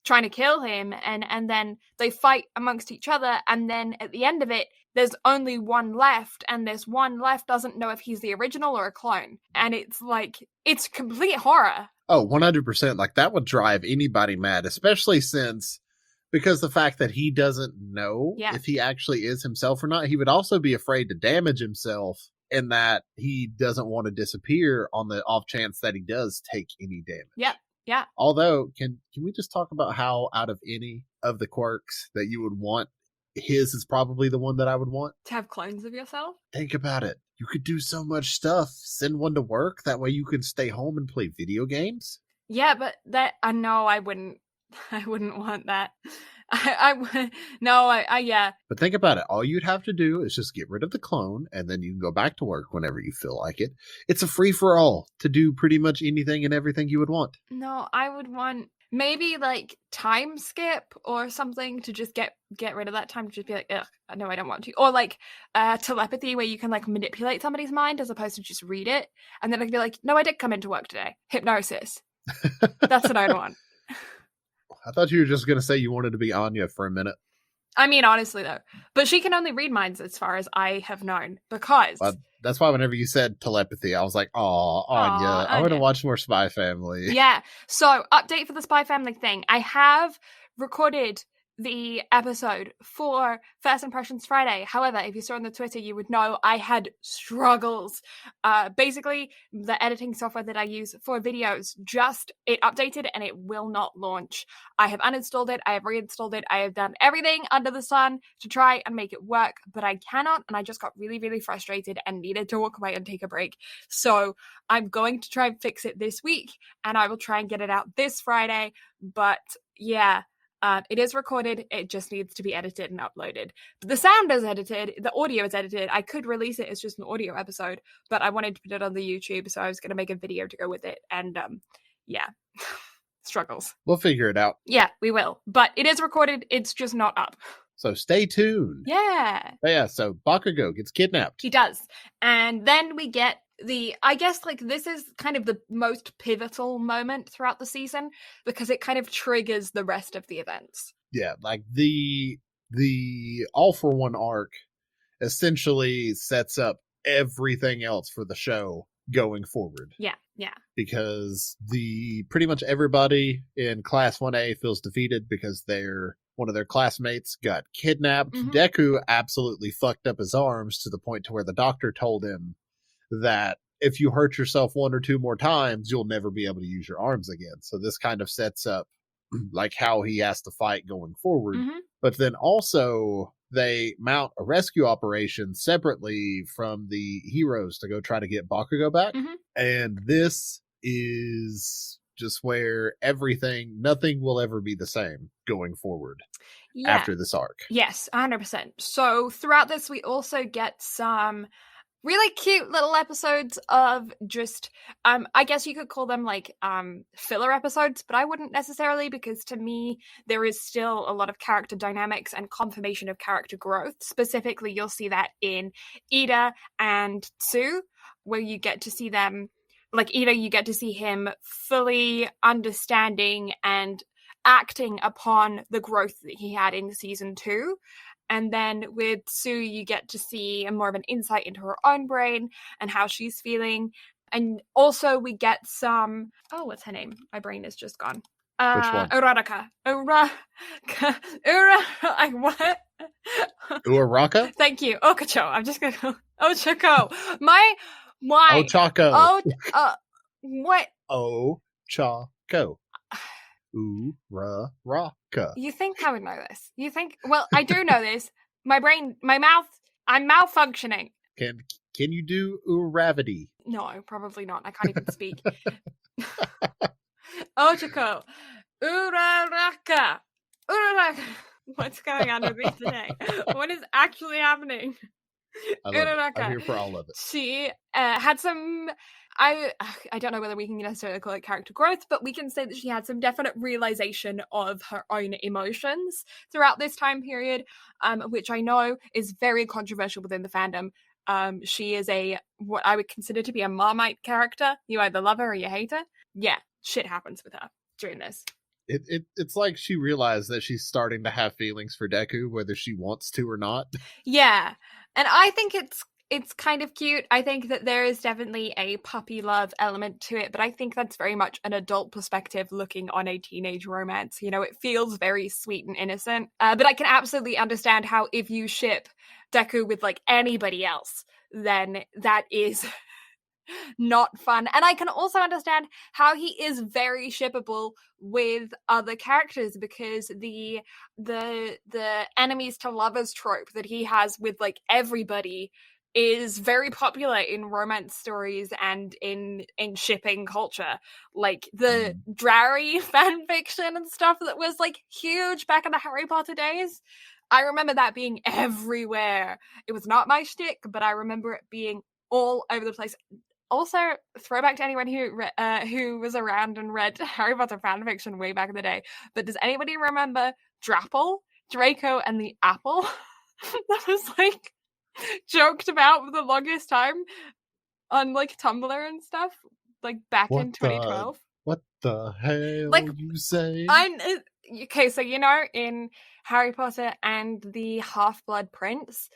trying to kill him, and then they fight amongst each other, and then at the end of it, there's only one left, and this one left doesn't know if he's the original or a clone. And it's like, it's complete horror. Oh, 100%. Like, that would drive anybody mad, especially because the fact that he doesn't know if he actually is himself or not, he would also be afraid to damage himself, in that he doesn't want to disappear on the off chance that he does take any damage. Yep. Yeah. Although, can we just talk about how out of any of the quirks that you would want, his is probably the one that I would want? To have clones of yourself? Think about it. You could do so much stuff. Send one to work. That way you can stay home and play video games. Yeah, but I know I wouldn't want that. Yeah. But think about it. All you'd have to do is just get rid of the clone, and then you can go back to work whenever you feel like it. It's a free-for-all to do pretty much anything and everything you would want. No, I would want maybe like time skip or something to just get rid of that time, to just be like, ugh, no, I don't want to. Or like telepathy, where you can like manipulate somebody's mind as opposed to just read it. And then I can be like, no, I did come into work today. Hypnosis. That's what I'd want. I thought you were just going to say you wanted to be Anya for a minute. I mean, honestly, though. But she can only read minds as far as I have known, because... That's why whenever you said telepathy, I was like, aw, Anya, I want to watch more Spy Family. Yeah. So, update for the Spy Family thing. I have recorded the episode for First Impressions Friday. However, if you saw on the Twitter, you would know I had struggles. Basically, the editing software that I use for videos, it updated and it will not launch. I have uninstalled it, I have reinstalled it, I have done everything under the sun to try and make it work, but I cannot, and I just got really, really frustrated and needed to walk away and take a break. So I'm going to try and fix it this week, and I will try and get it out this Friday, but yeah. It is recorded, it just needs to be edited and uploaded. But the sound is edited, the audio is edited. I could release it as just an audio episode, but I wanted to put it on the YouTube, so I was going to make a video to go with it. And yeah, struggles. We'll figure it out. Yeah, we will. But it is recorded, it's just not up. So stay tuned. Yeah. But yeah, so Bakugo gets kidnapped. He does. And then we get I guess like this is kind of the most pivotal moment throughout the season, because it kind of triggers the rest of the events. Yeah, like the All for One arc essentially sets up everything else for the show going forward. Yeah. Because pretty much everybody in Class 1A feels defeated because one of their classmates got kidnapped. Mm-hmm. Deku absolutely fucked up his arms to the point to where the doctor told him that if you hurt yourself one or two more times, you'll never be able to use your arms again. So this kind of sets up like how he has to fight going forward. Mm-hmm. But then also they mount a rescue operation separately from the heroes to go try to get Bakugo back. Mm-hmm. And this is just where nothing will ever be the same going forward. Yeah. After this arc. Yes, 100%. So throughout this, we also get some really cute little episodes of just, I guess you could call them like filler episodes, but I wouldn't necessarily, because to me, there is still a lot of character dynamics and confirmation of character growth. Specifically, you'll see that in Ida and Tsu, where you get to see them, like Ida, you get to see him fully understanding and acting upon the growth that he had in season 2. And then with Tsu, you get to see more of an insight into her own brain and how she's feeling. And also we get some... Oh, what's her name? My brain is just gone. Which one? Uraraka. What? Uraraka? Thank you. Okacho. I'm just going to go... Ochako. Why? Ochako. What? Ochako. Uraraka. You think I would know this? You think? Well, I do know this. My brain, my mouth, I'm malfunctioning. Can you do Uravity? No, probably not. I can't even speak. Ochako. Uraraka. What's going on with me today? What is actually happening? I'm here for all of it. She had some... I don't know whether we can necessarily call it character growth, but we can say that she had some definite realization of her own emotions throughout this time period, which I know is very controversial within the fandom. She is what I would consider to be a Marmite character. You either love her or you hate her. Yeah, shit happens with her during this. It's like she realized that she's starting to have feelings for Deku, whether she wants to or not. Yeah, and I think it's kind of cute. I think that there is definitely a puppy love element to it, but I think that's very much an adult perspective looking on a teenage romance. You know, it feels very sweet and innocent. But I can absolutely understand how if you ship Deku with like anybody else, then that is not fun. And I can also understand how he is very shippable with other characters, because the enemies to lovers trope that he has with like everybody is very popular in romance stories and in shipping culture. Like the Drarry fan fiction and stuff that was like huge back in the Harry Potter days. I remember that being everywhere. It was not my shtick, but I remember it being all over the place. Also, throwback to anyone who was around and read Harry Potter fan fiction way back in the day. But does anybody remember Drapple, Draco, and the Apple? That was like joked about for the longest time on like Tumblr and stuff, like back in 2012. What the hell like, you say? Okay, so you know in Harry Potter and the Half-Blood Prince,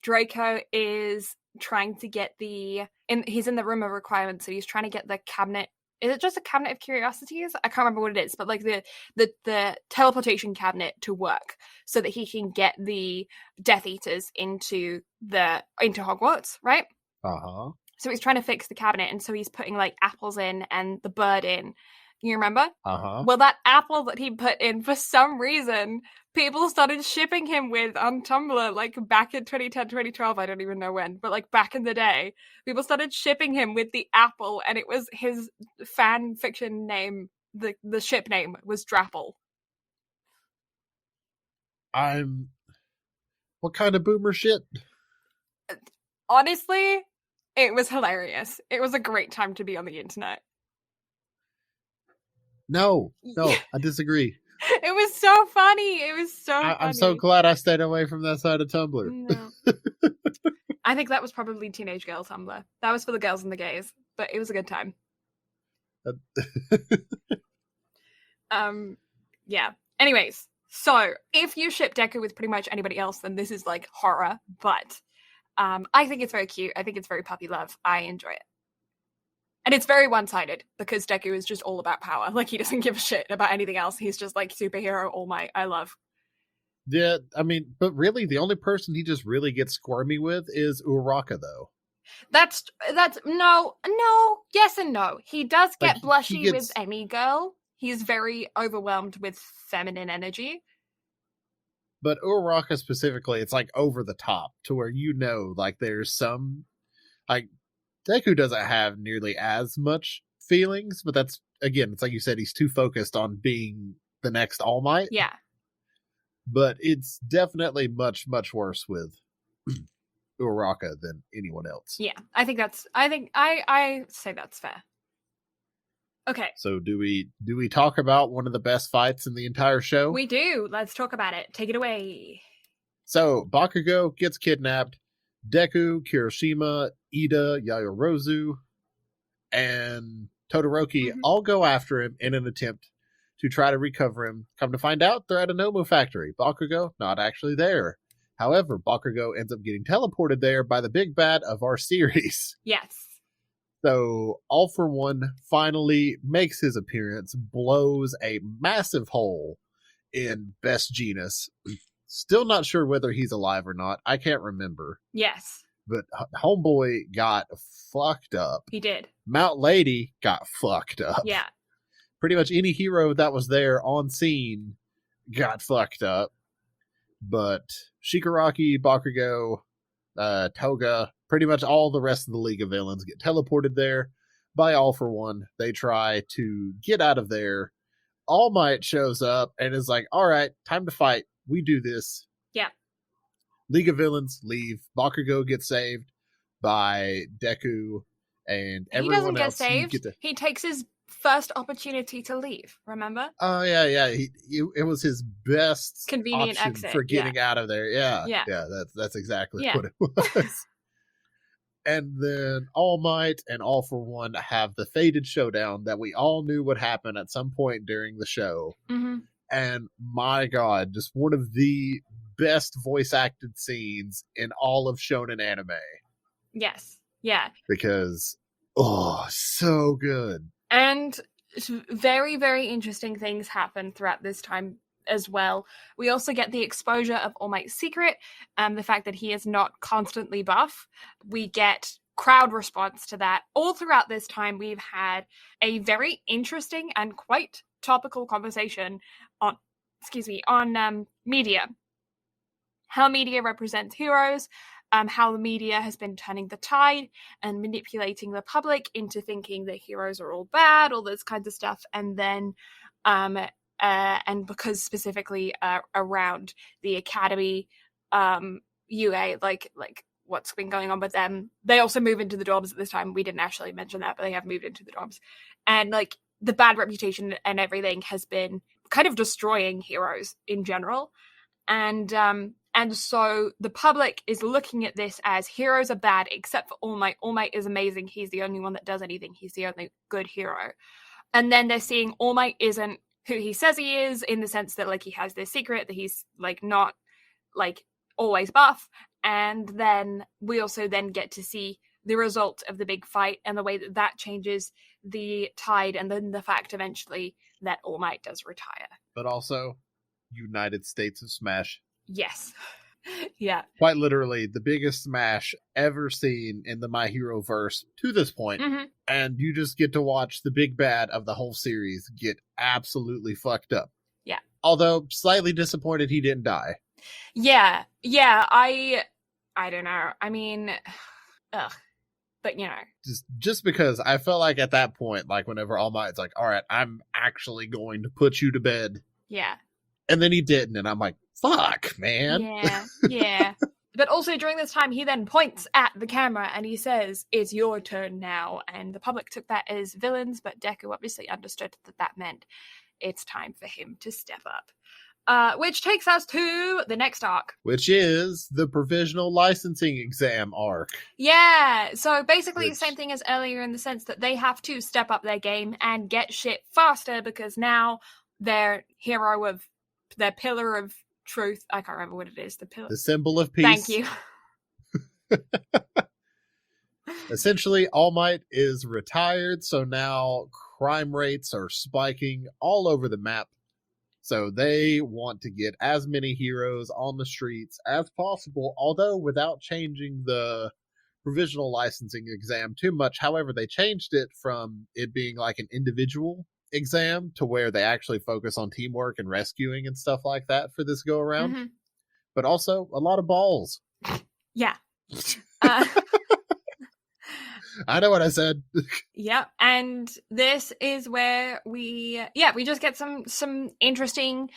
Draco is trying to get he's in the room of requirements, so he's trying to get the cabinet. Is it just a cabinet of curiosities? I can't remember what it is, but like the teleportation cabinet to work so that he can get the Death Eaters into Hogwarts, right? Uh-huh. So he's trying to fix the cabinet, and so he's putting like apples in and the bird in. You remember? Uh-huh. Well, that apple that he put in, for some reason, people started shipping him with on Tumblr, like back in 2010, 2012, I don't even know when, but like back in the day, people started shipping him with the apple, and it was his fan fiction name, the ship name was Drapple. What kind of boomer shit? Honestly, it was hilarious. It was a great time to be on the internet. No, I disagree. It was so funny. It was so funny. I'm so glad I stayed away from that side of Tumblr. No. I think that was probably teenage girl Tumblr. That was for the girls and the gays, but it was a good time. Yeah. Anyways, so if you ship Deku with pretty much anybody else, then this is like horror, but I think it's very cute. I think it's very puppy love. I enjoy it. And it's very one-sided because Deku is just all about power. Like, he doesn't give a shit about anything else. He's just like superhero all might. I love. Yeah, I mean, but really the only person he just really gets squirmy with is Uraraka, though. That's no, yes and no. He does get blushy with any girl. He's very overwhelmed with feminine energy. But Uraraka specifically, it's like over the top to where like there's some like Deku doesn't have nearly as much feelings, but that's, again, it's like you said, he's too focused on being the next All Might. Yeah. But it's definitely much, much worse with Uraraka than anyone else. Yeah, I say that's fair. Okay. So do we talk about one of the best fights in the entire show? We do. Let's talk about it. Take it away. So Bakugo gets kidnapped. Deku, Kirishima, Ida, Yayorozu, and Todoroki all go after him in an attempt to try to recover him. Come to find out, they're at a Nomu factory. Bakugo, not actually there. However, Bakugo ends up getting teleported there by the big bad of our series. Yes. So, All For One finally makes his appearance, blows a massive hole in Best Genus. Still not sure whether he's alive or not. I can't remember. Yes. But Homeboy got fucked up. He did. Mount Lady got fucked up. Yeah. Pretty much any hero that was there on scene got fucked up. But Shigaraki, Bakugo, Toga, pretty much all the rest of the League of Villains get teleported there by All For One. They try to get out of there. All Might shows up and is like, all right, time to fight. We do this. Yeah. League of Villains leave. Bakugo gets saved by Deku and everyone else. He doesn't get saved. He takes his first opportunity to leave, remember? Oh, yeah. It was his best convenient exit for getting out of there. Yeah. That's exactly what it was. And then All Might and All For One have the fated showdown that we all knew would happen at some point during the show. Mm-hmm. And my God, just one of the best voice acted scenes in all of shonen anime. Yes. Yeah. Because, so good. And very, very interesting things happen throughout this time as well. We also get the exposure of All Might's secret, the fact that he is not constantly buff. We get crowd response to that. All throughout this time, we've had a very interesting and quite topical conversation on media. How media represents heroes, how the media has been turning the tide and manipulating the public into thinking that heroes are all bad, all those kinds of stuff. And then, and because specifically around the Academy, UA, like what's been going on with them. They also move into the dorms at this time. We didn't actually mention that, but they have moved into the dorms. And like the bad reputation and everything has been kind of destroying heroes in general. And so the public is looking at this as heroes are bad, except for All Might. All Might is amazing. He's the only one that does anything. He's the only good hero. And then they're seeing All Might isn't who he says he is, in the sense that like he has this secret that he's like not like always buff. And then we also then get to see the result of the big fight and the way that that changes the tide, and then the fact eventually that All Might does retire. But also, United States of Smash. Yes. Yeah. Quite literally the biggest smash ever seen in the My Hero verse to this point. Mm-hmm. And you just get to watch the big bad of the whole series get absolutely fucked up. Yeah. Although slightly disappointed he didn't die. Yeah. I don't know. I mean, ugh. But, you know. Just because I felt like at that point, like whenever All Might's like, all right, I'm actually going to put you to bed. Yeah. And then he didn't. And I'm like, fuck, man. Yeah. But also during this time, he then points at the camera and he says, it's your turn now. And the public took that as villains, but Deku obviously understood that that meant it's time for him to step up. Which takes us to the next arc. Which is the provisional licensing exam arc. Yeah, so basically the same thing as earlier in the sense that they have to step up their game and get shit faster because now their hero of their pillar of truth, I can't remember what it is, the symbol of peace. Thank you. Essentially, All Might is retired, so now crime rates are spiking all over the map. So they want to get as many heroes on the streets as possible, although without changing the provisional licensing exam too much. However, they changed it from it being like an individual exam to where they actually focus on teamwork and rescuing and stuff like that for this go around. Mm-hmm. But also a lot of balls. Yeah. I know what I said. Yep. And this is where we just get some interesting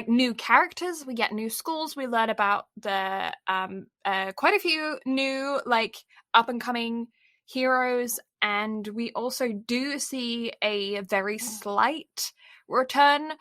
new characters. We get new schools. We learn about the quite a few new like up and coming heroes, and we also do see a very slight return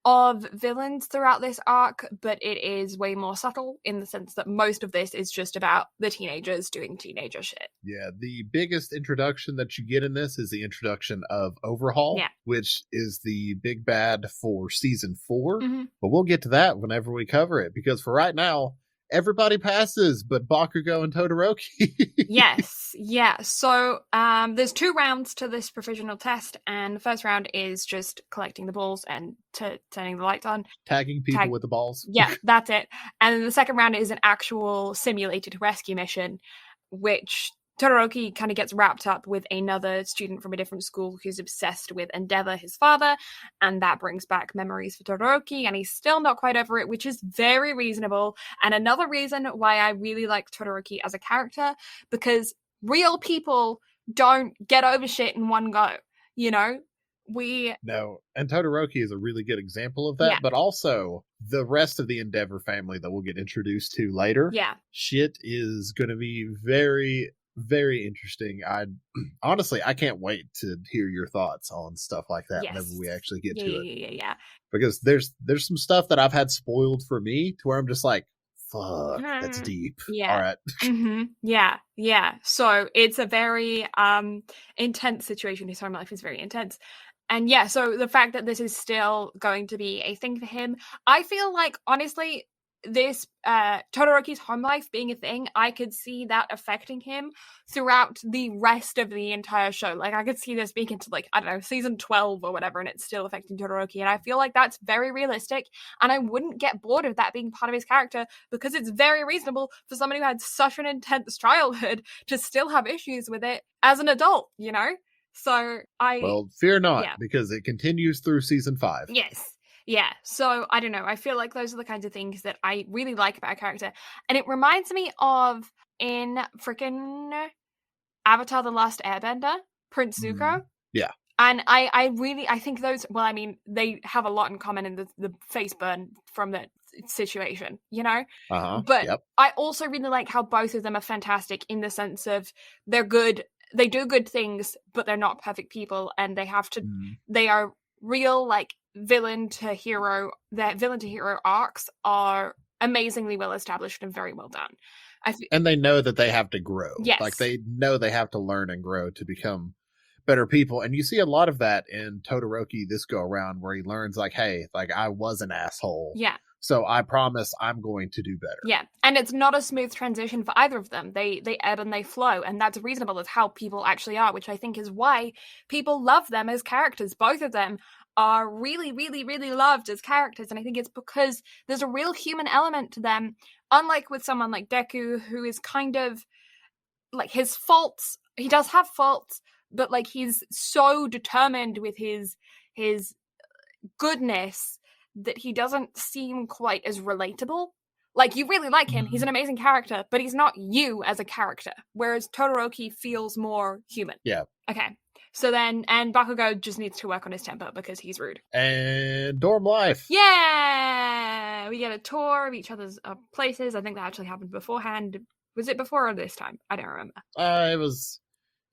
of villains throughout this arc, but it is way more subtle in the sense that most of this is just about the teenagers doing teenager shit. Yeah, the biggest introduction that you get in this is the introduction of Overhaul, which is the big bad for season 4. Mm-hmm. But we'll get to that whenever we cover it, because for right now, everybody passes but Bakugo and Todoroki. Yes, yeah. So there's 2 rounds to this provisional test, and the first round is just collecting the balls and turning the lights on. Tagging people with the balls. Yeah, that's it. And then the second round is an actual simulated rescue mission, which Todoroki kind of gets wrapped up with another student from a different school who's obsessed with Endeavor, his father, and that brings back memories for Todoroki, and he's still not quite over it, which is very reasonable. And another reason why I really like Todoroki as a character, because real people don't get over shit in one go, you know? No, and Todoroki is a really good example of that, but also the rest of the Endeavor family that we'll get introduced to later. Yeah. Shit is going to be very, very interesting. Honestly, I can't wait to hear your thoughts on stuff like that whenever we actually get to it. Yeah. Because there's some stuff that I've had spoiled for me to where I'm just like, fuck, that's deep. Yeah. All right. Mm-hmm. Yeah. So it's a very intense situation. His home life is very intense. And yeah, so the fact that this is still going to be a thing for him, I feel like, honestly, this Todoroki's home life being a thing, I could see that affecting him throughout the rest of the entire show. Like, I could see this being into, like, I don't know, season 12 or whatever, and it's still affecting Todoroki. And I feel like that's very realistic, and I wouldn't get bored of that being part of his character, because it's very reasonable for somebody who had such an intense childhood to still have issues with it as an adult, you know? So Well, fear not, because it continues through season 5. Yes. Yeah, so I don't know. I feel like those are the kinds of things that I really like about a character. And it reminds me of in freaking Avatar The Last Airbender, Prince Zuko. Yeah. And I think those, well, I mean, they have a lot in common in the face burn from that situation, you know? But Yep. I also really like how both of them are fantastic in the sense of they're good, they do good things, but they're not perfect people, and they have to, they are real, like, villain to hero, their villain to hero arcs are amazingly well established and very well done. And they know that they have to grow. Yes. Like, they know they have to learn and grow to become better people. And you see a lot of that in Todoroki this go around, where he learns, like, hey, like, I was an asshole. Yeah. So I promise I'm going to do better. Yeah. And it's not a smooth transition for either of them. They ebb and they flow. And that's reasonable as how people actually are, which I think is why people love them as characters. Both of them are really, really, really loved as characters. And I think it's because there's a real human element to them. Unlike with someone like Deku, who is kind of like his faults. He does have faults, but like he's so determined with his goodness that he doesn't seem quite as relatable. Like, you really like him, he's an amazing character, but he's not you as a character, whereas Todoroki feels more human. Yeah. Okay, so then, and Bakugo just needs to work on his temper because he's rude. And dorm life. Yeah! We get a tour of each other's places. I think that actually happened beforehand. Was it before or this time? I don't remember.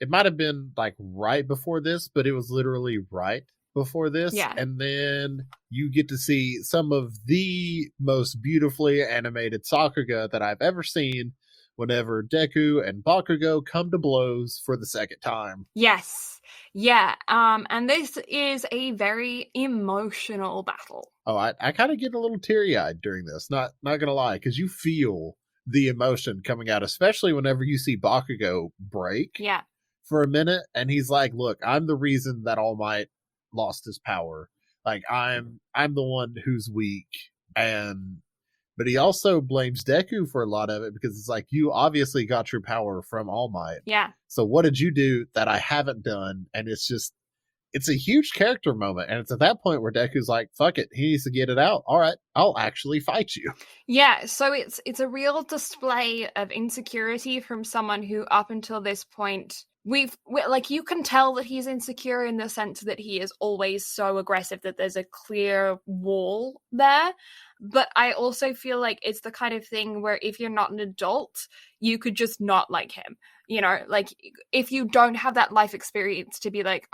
It might have been like right before this, but it was literally right before this. Yeah. And then you get to see some of the most beautifully animated Sakuga that I've ever seen whenever Deku and Bakugo come to blows for the second time. Yes. Yeah. And this is a very emotional battle. Oh, I kind of get a little teary-eyed during this, not gonna lie, because you feel the emotion coming out, especially whenever you see Bakugo break. Yeah. For a minute, and he's like, look, I'm the reason that All Might lost his power. Like, I'm the one who's weak. But he also blames Deku for a lot of it, because it's like, you obviously got your power from All Might. Yeah. So what did you do that I haven't done? And it's a huge character moment. And it's at that point where Deku's like, fuck it, he needs to get it out. All right, I'll actually fight you. Yeah, so it's a real display of insecurity from someone who up until this point, like, you can tell that he's insecure in the sense that he is always so aggressive that there's a clear wall there. But I also feel like it's the kind of thing where if you're not an adult, you could just not like him. You know, like, if you don't have that life experience to be like,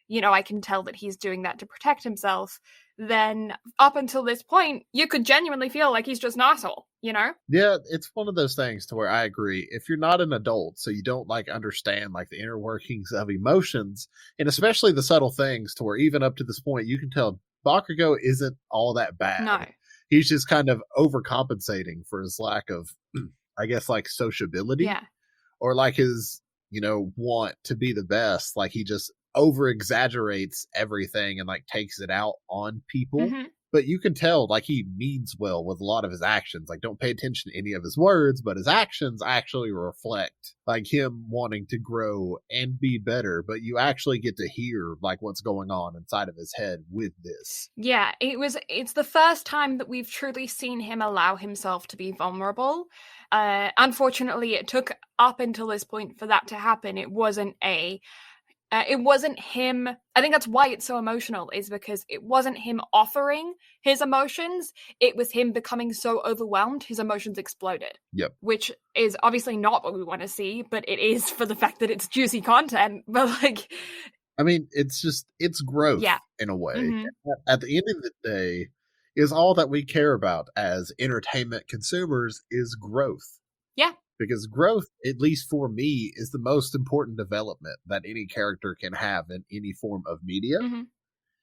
you know, I can tell that he's doing that to protect himself, then up until this point, you could genuinely feel like he's just an asshole, you know? Yeah, it's one of those things to where I agree. If you're not an adult, so you don't like understand like the inner workings of emotions, and especially the subtle things, to where even up to this point, you can tell Bakugo isn't all that bad. No. He's just kind of overcompensating for his lack of, I guess, like sociability. Yeah. Or like his, you know, want to be the best. Like, he just over exaggerates everything and like takes it out on people. Mm-hmm. But you can tell like he means well with a lot of his actions. Like, don't pay attention to any of his words, but his actions actually reflect like him wanting to grow and be better. But you actually get to hear like what's going on inside of his head with this. Yeah, it's the first time that we've truly seen him allow himself to be vulnerable. Unfortunately, it took up until this point for that to happen. It wasn't him. I think that's why it's so emotional, is because it wasn't him offering his emotions. It was him becoming so overwhelmed, his emotions exploded. Yep. Which is obviously not what we want to see, but it is for the fact that it's juicy content. But like, I mean, it's growth in a way. Mm-hmm. At the end of the day, is all that we care about as entertainment consumers is growth. Yeah. Because growth, at least for me, is the most important development that any character can have in any form of media.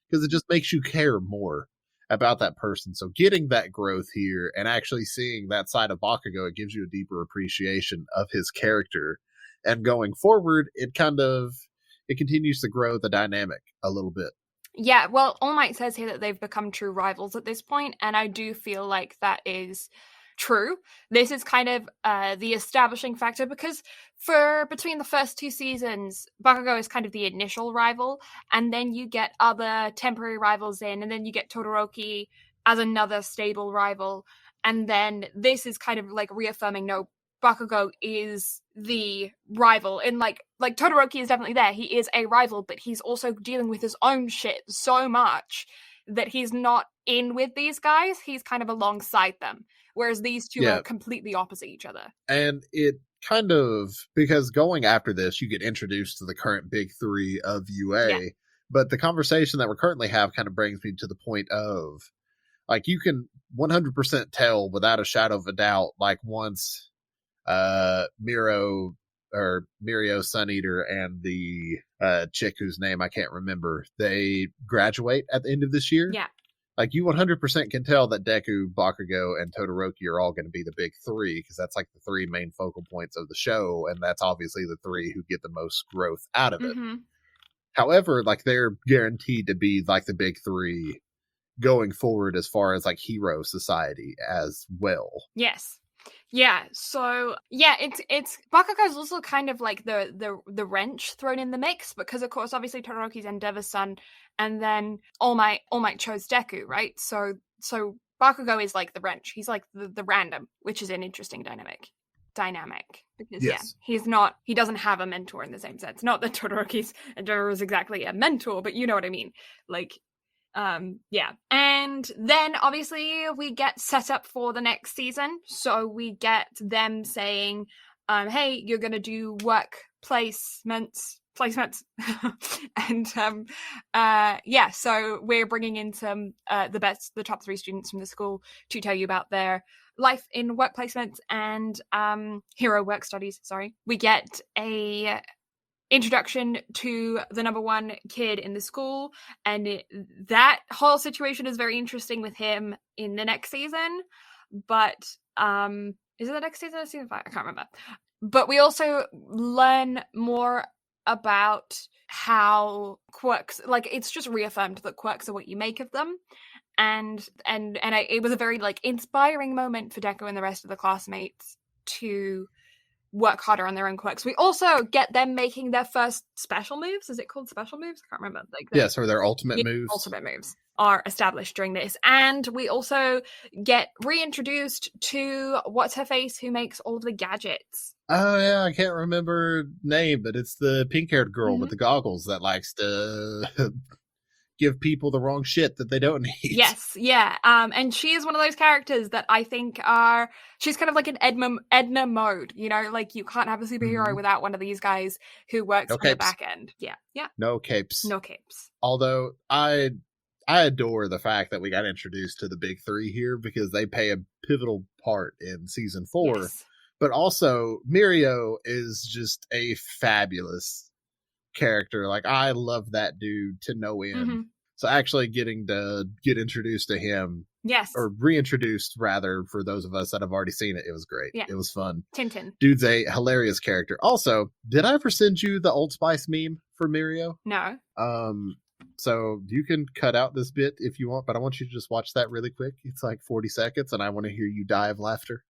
Because it just makes you care more about that person. So getting that growth here and actually seeing that side of Bakugo, it gives you a deeper appreciation of his character. And going forward, it continues to grow the dynamic a little bit. Yeah, well, All Might says here that they've become true rivals at this point, and I do feel like that is true. This is kind of the establishing factor, because between the first two seasons, Bakugo is kind of the initial rival, and then you get other temporary rivals in, and then you get Todoroki as another stable rival, and then this is kind of like reaffirming, no, Bakugo is the rival. And like Todoroki is definitely there. He is a rival, but he's also dealing with his own shit so much that he's not in with these guys. He's kind of alongside them. Whereas these two are completely opposite each other. And it kind of, because going after this, you get introduced to the current big three of UA. Yeah. But the conversation that we currently have kind of brings me to the point of, like, you can 100% tell without a shadow of a doubt, like, once Mirio, Sun Eater, and the chick whose name I can't remember, they graduate at the end of this year. Yeah. Like, you 100% can tell that Deku, Bakugo, and Todoroki are all going to be the big three, because that's like the three main focal points of the show, and that's obviously the three who get the most growth out of it. Mm-hmm. However, like, they're guaranteed to be like the big three going forward as far as like hero society as well. Yes. Yeah, so yeah, it's Bakugo's also kind of like the wrench thrown in the mix, because of course obviously Todoroki's Endeavor's son, and then All Might chose Deku, right? So Bakugo is like the wrench. He's like the random, which is an interesting dynamic. Because he doesn't have a mentor in the same sense. Not that Todoroki's Endeavor is exactly a mentor, but you know what I mean. Like yeah. And then obviously we get set up for the next season. So we get them saying, hey, you're going to do work placements. And yeah, so we're bringing in some the top 3 students from the school to tell you about their life in work placements and hero work studies. We get a introduction to the number 1 kid in the school, and that whole situation is very interesting with him in the next season. But is it the next season or season 5? I can't remember. But we also learn more about how quirks, like, it's just reaffirmed that quirks are what you make of them. And it was a very like inspiring moment for Deku and the rest of the classmates to work harder on their own quirks. We also get them making their first special moves. Is it called special moves? I can't remember. Yes, or their ultimate moves. Ultimate moves are established during this. And we also get reintroduced to What's-Her-Face, who makes all of the gadgets. Oh, yeah, I can't remember name, but it's the pink-haired girl with the goggles that likes to give people the wrong shit that they don't need. Yes, yeah. And she is one of those characters that I think she's kind of like an Edna mode, you know, like you can't have a superhero without one of these guys who works on the back end. Yeah. No capes. No capes. Although I adore the fact that we got introduced to the big 3 here, because they play a pivotal part in season 4. Yes. But also, Mirio is just a fabulous character. Like, I love that dude to no end. Mm-hmm. So actually getting to get introduced to him, yes, or reintroduced rather, for those of us that have already seen it, it was great. Yeah. It was fun. Tintin. Dude's a hilarious character. Also, did I ever send you the Old Spice meme for Mirio? No. So you can cut out this bit if you want, but I want you to just watch that really quick. It's like 40 seconds, and I want to hear you die of laughter.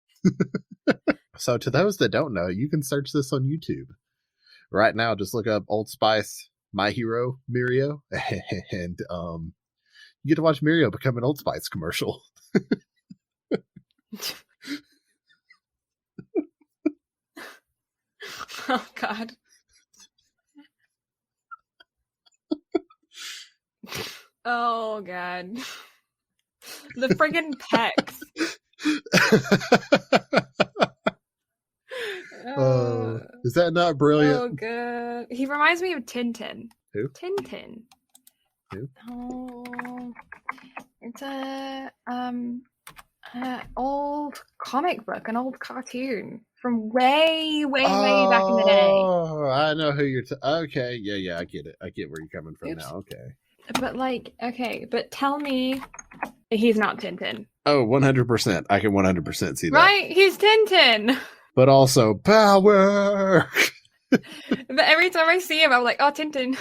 So to those that don't know, you can search this on YouTube. Right now, just look up Old Spice, My Hero, Mirio, and you get to watch Mirio become an Old Spice commercial. Oh, God. Oh, God. The friggin' pecs. Is that not brilliant? Oh, God. He reminds me of Tintin. Who? Tintin. Who? Oh, it's a old comic book, an old cartoon from way back in the day. Oh, I know who you're. Okay, yeah, I get it. I get where you're coming from now. Okay. But like, okay, but tell me, he's not Tintin. Oh, 100%. I can 100% see that. Right? He's Tintin. But also power. But every time I see him, I'm like, oh, Tintin.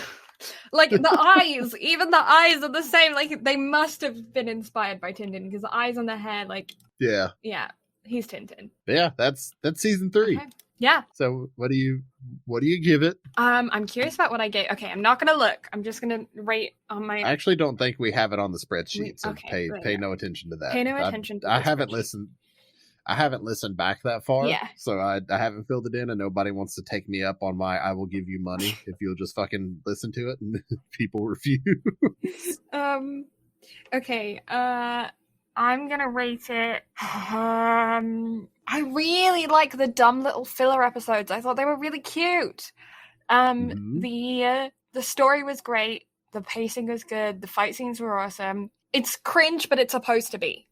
Like, the eyes, even the eyes are the same. Like, they must have been inspired by Tintin, because the eyes on the head, like... Yeah, he's Tintin. Yeah, that's season 3. Okay. Yeah. So, what do you give it? I'm curious about what I gave. Okay, I'm not going to look. I'm just going to rate on my... I actually don't think we have it on the spreadsheet, so pay no attention to that. Pay no attention to that. I haven't listened I haven't listened back that far. Yeah. So I haven't filled it in, and nobody wants to take me up on my I will give you money if you'll just fucking listen to it, and people refuse. Okay, I'm gonna rate it. I really like the dumb little filler episodes. I thought they were really cute. The story was great. The pacing was good. The fight scenes were awesome. It's cringe, but it's supposed to be.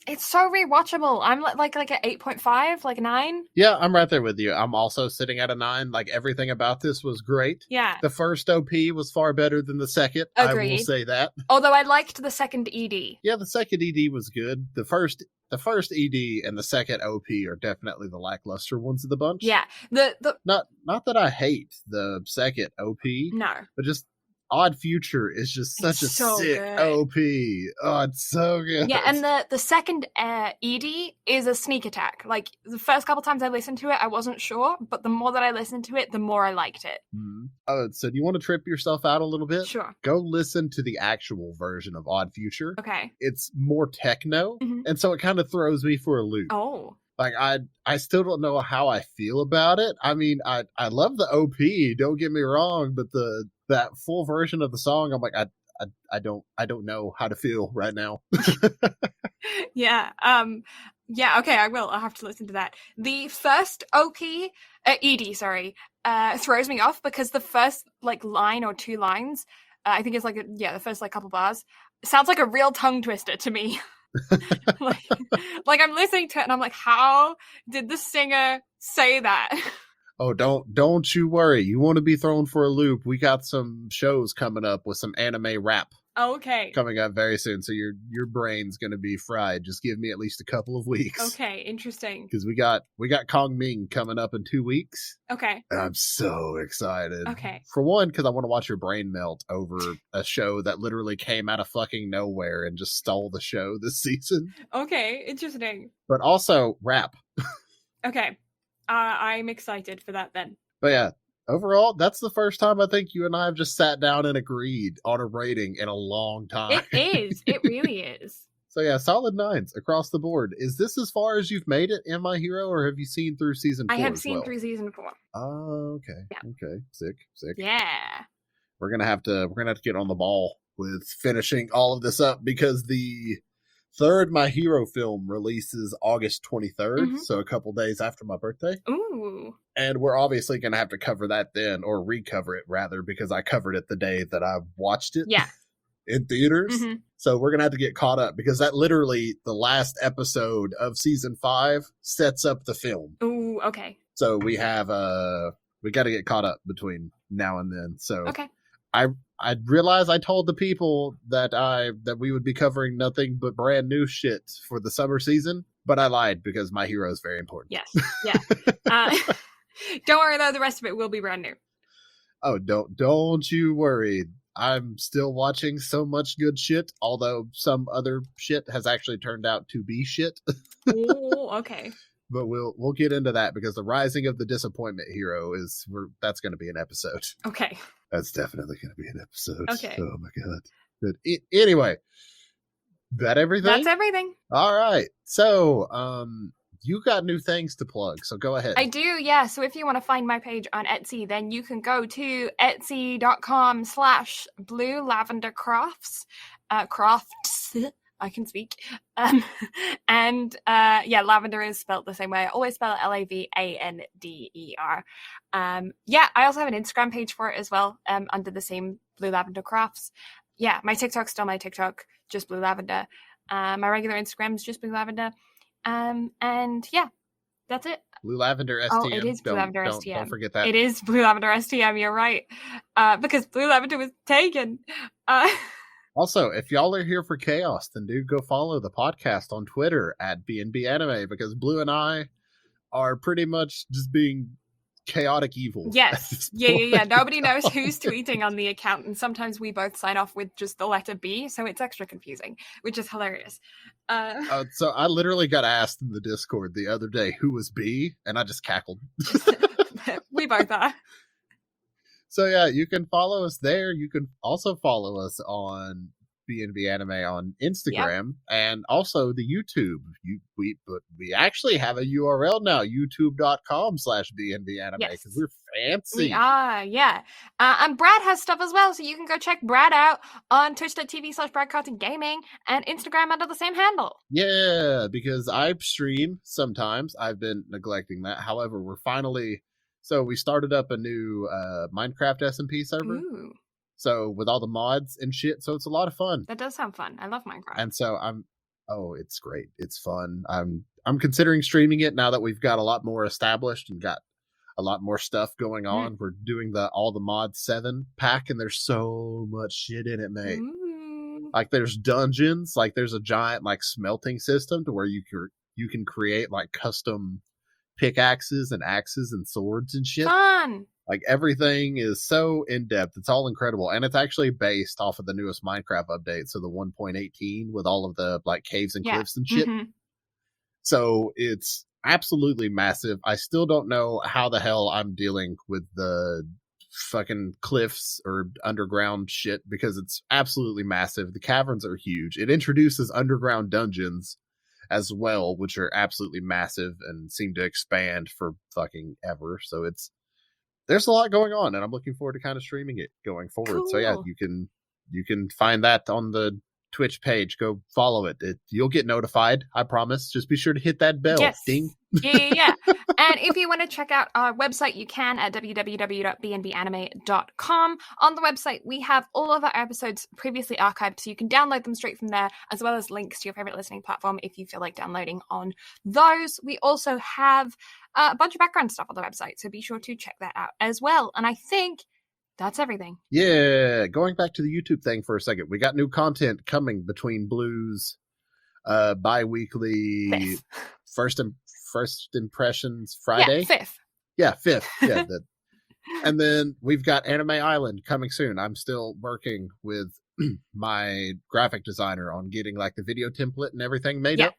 It's so rewatchable. I'm like an 8.5, like a 9. Yeah, I'm right there with you. I'm also sitting at a 9. Like, everything about this was great. Yeah. The first OP was far better than the second. Agreed. I will say that. Although I liked the second ED. Yeah, the second ED was good. The first ED and the second OP are definitely the lackluster ones of the bunch. Yeah. Not that I hate the second OP. No. But just Odd Future is just such a sick good. OP. Oh, it's so good. Yeah, and the second ED is a sneak attack. Like, the first couple times I listened to it, I wasn't sure, but the more that I listened to it, the more I liked it. So do you want to trip yourself out a little bit? Sure. Go listen to the actual version of Odd Future. Okay. It's more techno, and so it kind of throws me for a loop. Oh. Like, I still don't know how I feel about it. I mean, I love the OP, don't get me wrong, but that full version of the song, I'm like, I don't know how to feel right now. Yeah. Yeah, okay, I will. I'll have to listen to that. The first ED, throws me off because the first, like, line or 2 lines, I think it's like, the first, like, couple bars, sounds like a real tongue twister to me. like I'm listening to it and I'm like, how did the singer say that? Oh, don't you worry. You want to be thrown for a loop. We got some shows coming up with some anime rap. Okay. Coming up very soon, so your brain's gonna be fried. Just give me at least a couple of weeks. Okay, interesting. Because we got Kong Ming coming up in 2 weeks. Okay. And I'm so excited. Okay. For one, because I want to watch your brain melt over a show that literally came out of fucking nowhere and just stole the show this season. Okay, interesting. But also rap. Okay. I'm excited for that then. But yeah. Overall, that's the first time I think you and I have just sat down and agreed on a rating in a long time. It is. It really is. So yeah, solid 9s across the board. Is this as far as you've made it in My Hero, or have you seen through season 4? I have seen through season 4. Oh, okay. Yeah. Okay. Sick. Yeah. We're gonna have to get on the ball with finishing all of this up because the third My Hero film releases August 23rd, so a couple days after my birthday. Ooh. And we're obviously going to have to cover that then, or recover it rather, because I covered it the day that I watched it in theaters. So we're going to have to get caught up because that literally, the last episode of season 5 sets up the film. Ooh, okay. So we have, we got to get caught up between now and then. So okay. I realized I told the people that we would be covering nothing but brand new shit for the summer season, but I lied because My Hero is very important. Yes. Yeah. Don't worry though, the rest of it will be brand new. Oh, don't you worry. I'm still watching so much good shit, although some other shit has actually turned out to be shit. Oh, okay. But we'll get into that because the Rising of the Disappointment Hero that's going to be an episode. Okay. That's definitely going to be an episode. Okay. Oh my god. Good. Anyway, that everything? That's everything. All right. So, you got new things to plug, so go ahead. I do, yeah. So if you want to find my page on Etsy, then you can go to etsy.com/bluelavendercrafts. Crafts. I can speak. Lavender is spelled the same way. I always spell it LAVANDER. I also have an Instagram page for it as well, under the same Blue Lavender Crafts. Yeah, my TikTok's still my TikTok, just Blue Lavender. My regular Instagram's just Blue Lavender. That's it. Blue Lavender STM. Oh, it is Blue Lavender STM. Don't forget that. It is Blue Lavender STM, you're right. Because Blue Lavender was taken. Also, if y'all are here for chaos, then do go follow the podcast on Twitter at BnB Anime, because Blue and I are pretty much just being chaotic evil. Yes. Yeah. Nobody knows who's tweeting on the account, and sometimes we both sign off with just the letter B, so it's extra confusing, which is hilarious. So I literally got asked in the Discord the other day who was B, and I just cackled. We both are. So yeah, you can follow us there. You can also follow us on BnB Anime on Instagram, and also the YouTube. But we actually have a URL now, youtube.com/BnB Anime, because we're fancy. We are, yeah. And Brad has stuff as well, so you can go check Brad out on twitch.tv/BradCartonGaming and Instagram under the same handle. Yeah, because I stream sometimes. I've been neglecting that. However, we started up a new Minecraft SMP server. Ooh. So with all the mods and shit, so it's a lot of fun. That does sound fun. I love Minecraft. And so it's great. It's fun. I'm considering streaming it now that we've got a lot more established and got a lot more stuff going on. We're doing all the mod 7 pack, and there's so much shit in it, mate. Ooh. Like there's dungeons, like there's a giant like smelting system to where you can create like custom pickaxes and axes and swords and shit. Fun. Like everything is so in depth. It's all incredible, and it's actually based off of the newest Minecraft update, so the 1.18 with all of the like caves and cliffs and shit. So it's absolutely massive. I still don't know how the hell I'm dealing with the fucking cliffs or underground shit, because it's absolutely massive. The caverns are huge. It introduces underground dungeons as well, which are absolutely massive and seem to expand for fucking ever. So there's a lot going on, and I'm looking forward to kind of streaming it going forward. Cool. So yeah, you can find that on the Twitch page. Go follow it. You'll get notified, I promise. Just be sure to hit that bell. Yes. Ding. Yeah. And if you want to check out our website, you can at www.bnbanime.com. On the website, we have all of our episodes previously archived, so you can download them straight from there, as well as links to your favorite listening platform if you feel like downloading on those. We also have a bunch of background stuff on the website, so be sure to check that out as well. And I think that's everything. Yeah, going back to the YouTube thing for a second, we got new content coming between Blues, bi-weekly, first impressions Friday. Yeah, 5th. Yeah, 5th. Yeah, and then we've got Anime Island coming soon. I'm still working with my graphic designer on getting like the video template and everything made up.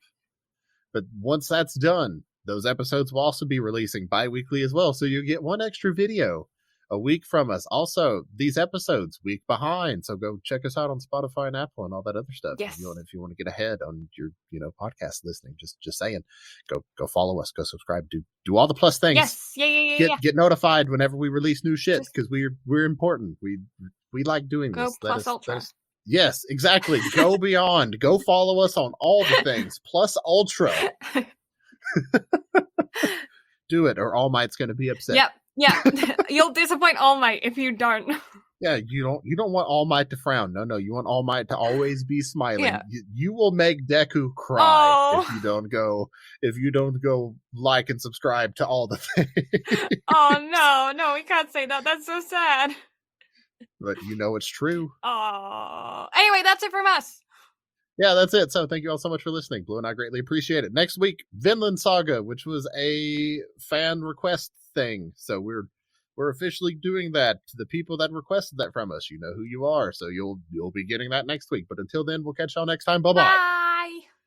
But once that's done, those episodes will also be releasing bi-weekly as well. So you get one extra video a week from us. Also, these episodes week behind. So go check us out on Spotify and Apple and all that other stuff. Yes. If you want to get ahead on your podcast listening, just saying, go follow us, go subscribe, do all the plus things. Yes. Yeah. Get notified whenever we release new shit, because we're important. We like doing go this. Plus Ultra. Yes, exactly. Go beyond. Go follow us on all the things. Plus Ultra. Do it, or All Might's going to be upset. Yep. Yeah, you'll disappoint All Might if you don't. Yeah, you don't want All Might to frown. No, you want All Might to always be smiling. Yeah. You will make Deku cry if you don't go like and subscribe to all the things. Oh no, we can't say that. That's so sad. But it's true. Oh. Anyway, that's it from us. Yeah, that's it. So thank you all so much for listening. Blue and I greatly appreciate it. Next week, Vinland Saga, which was a fan request thing. So we're officially doing that to the people that requested that from us. You know who you are. So you'll be getting that next week. But until then, we'll catch y'all next time. Bye-bye. Bye.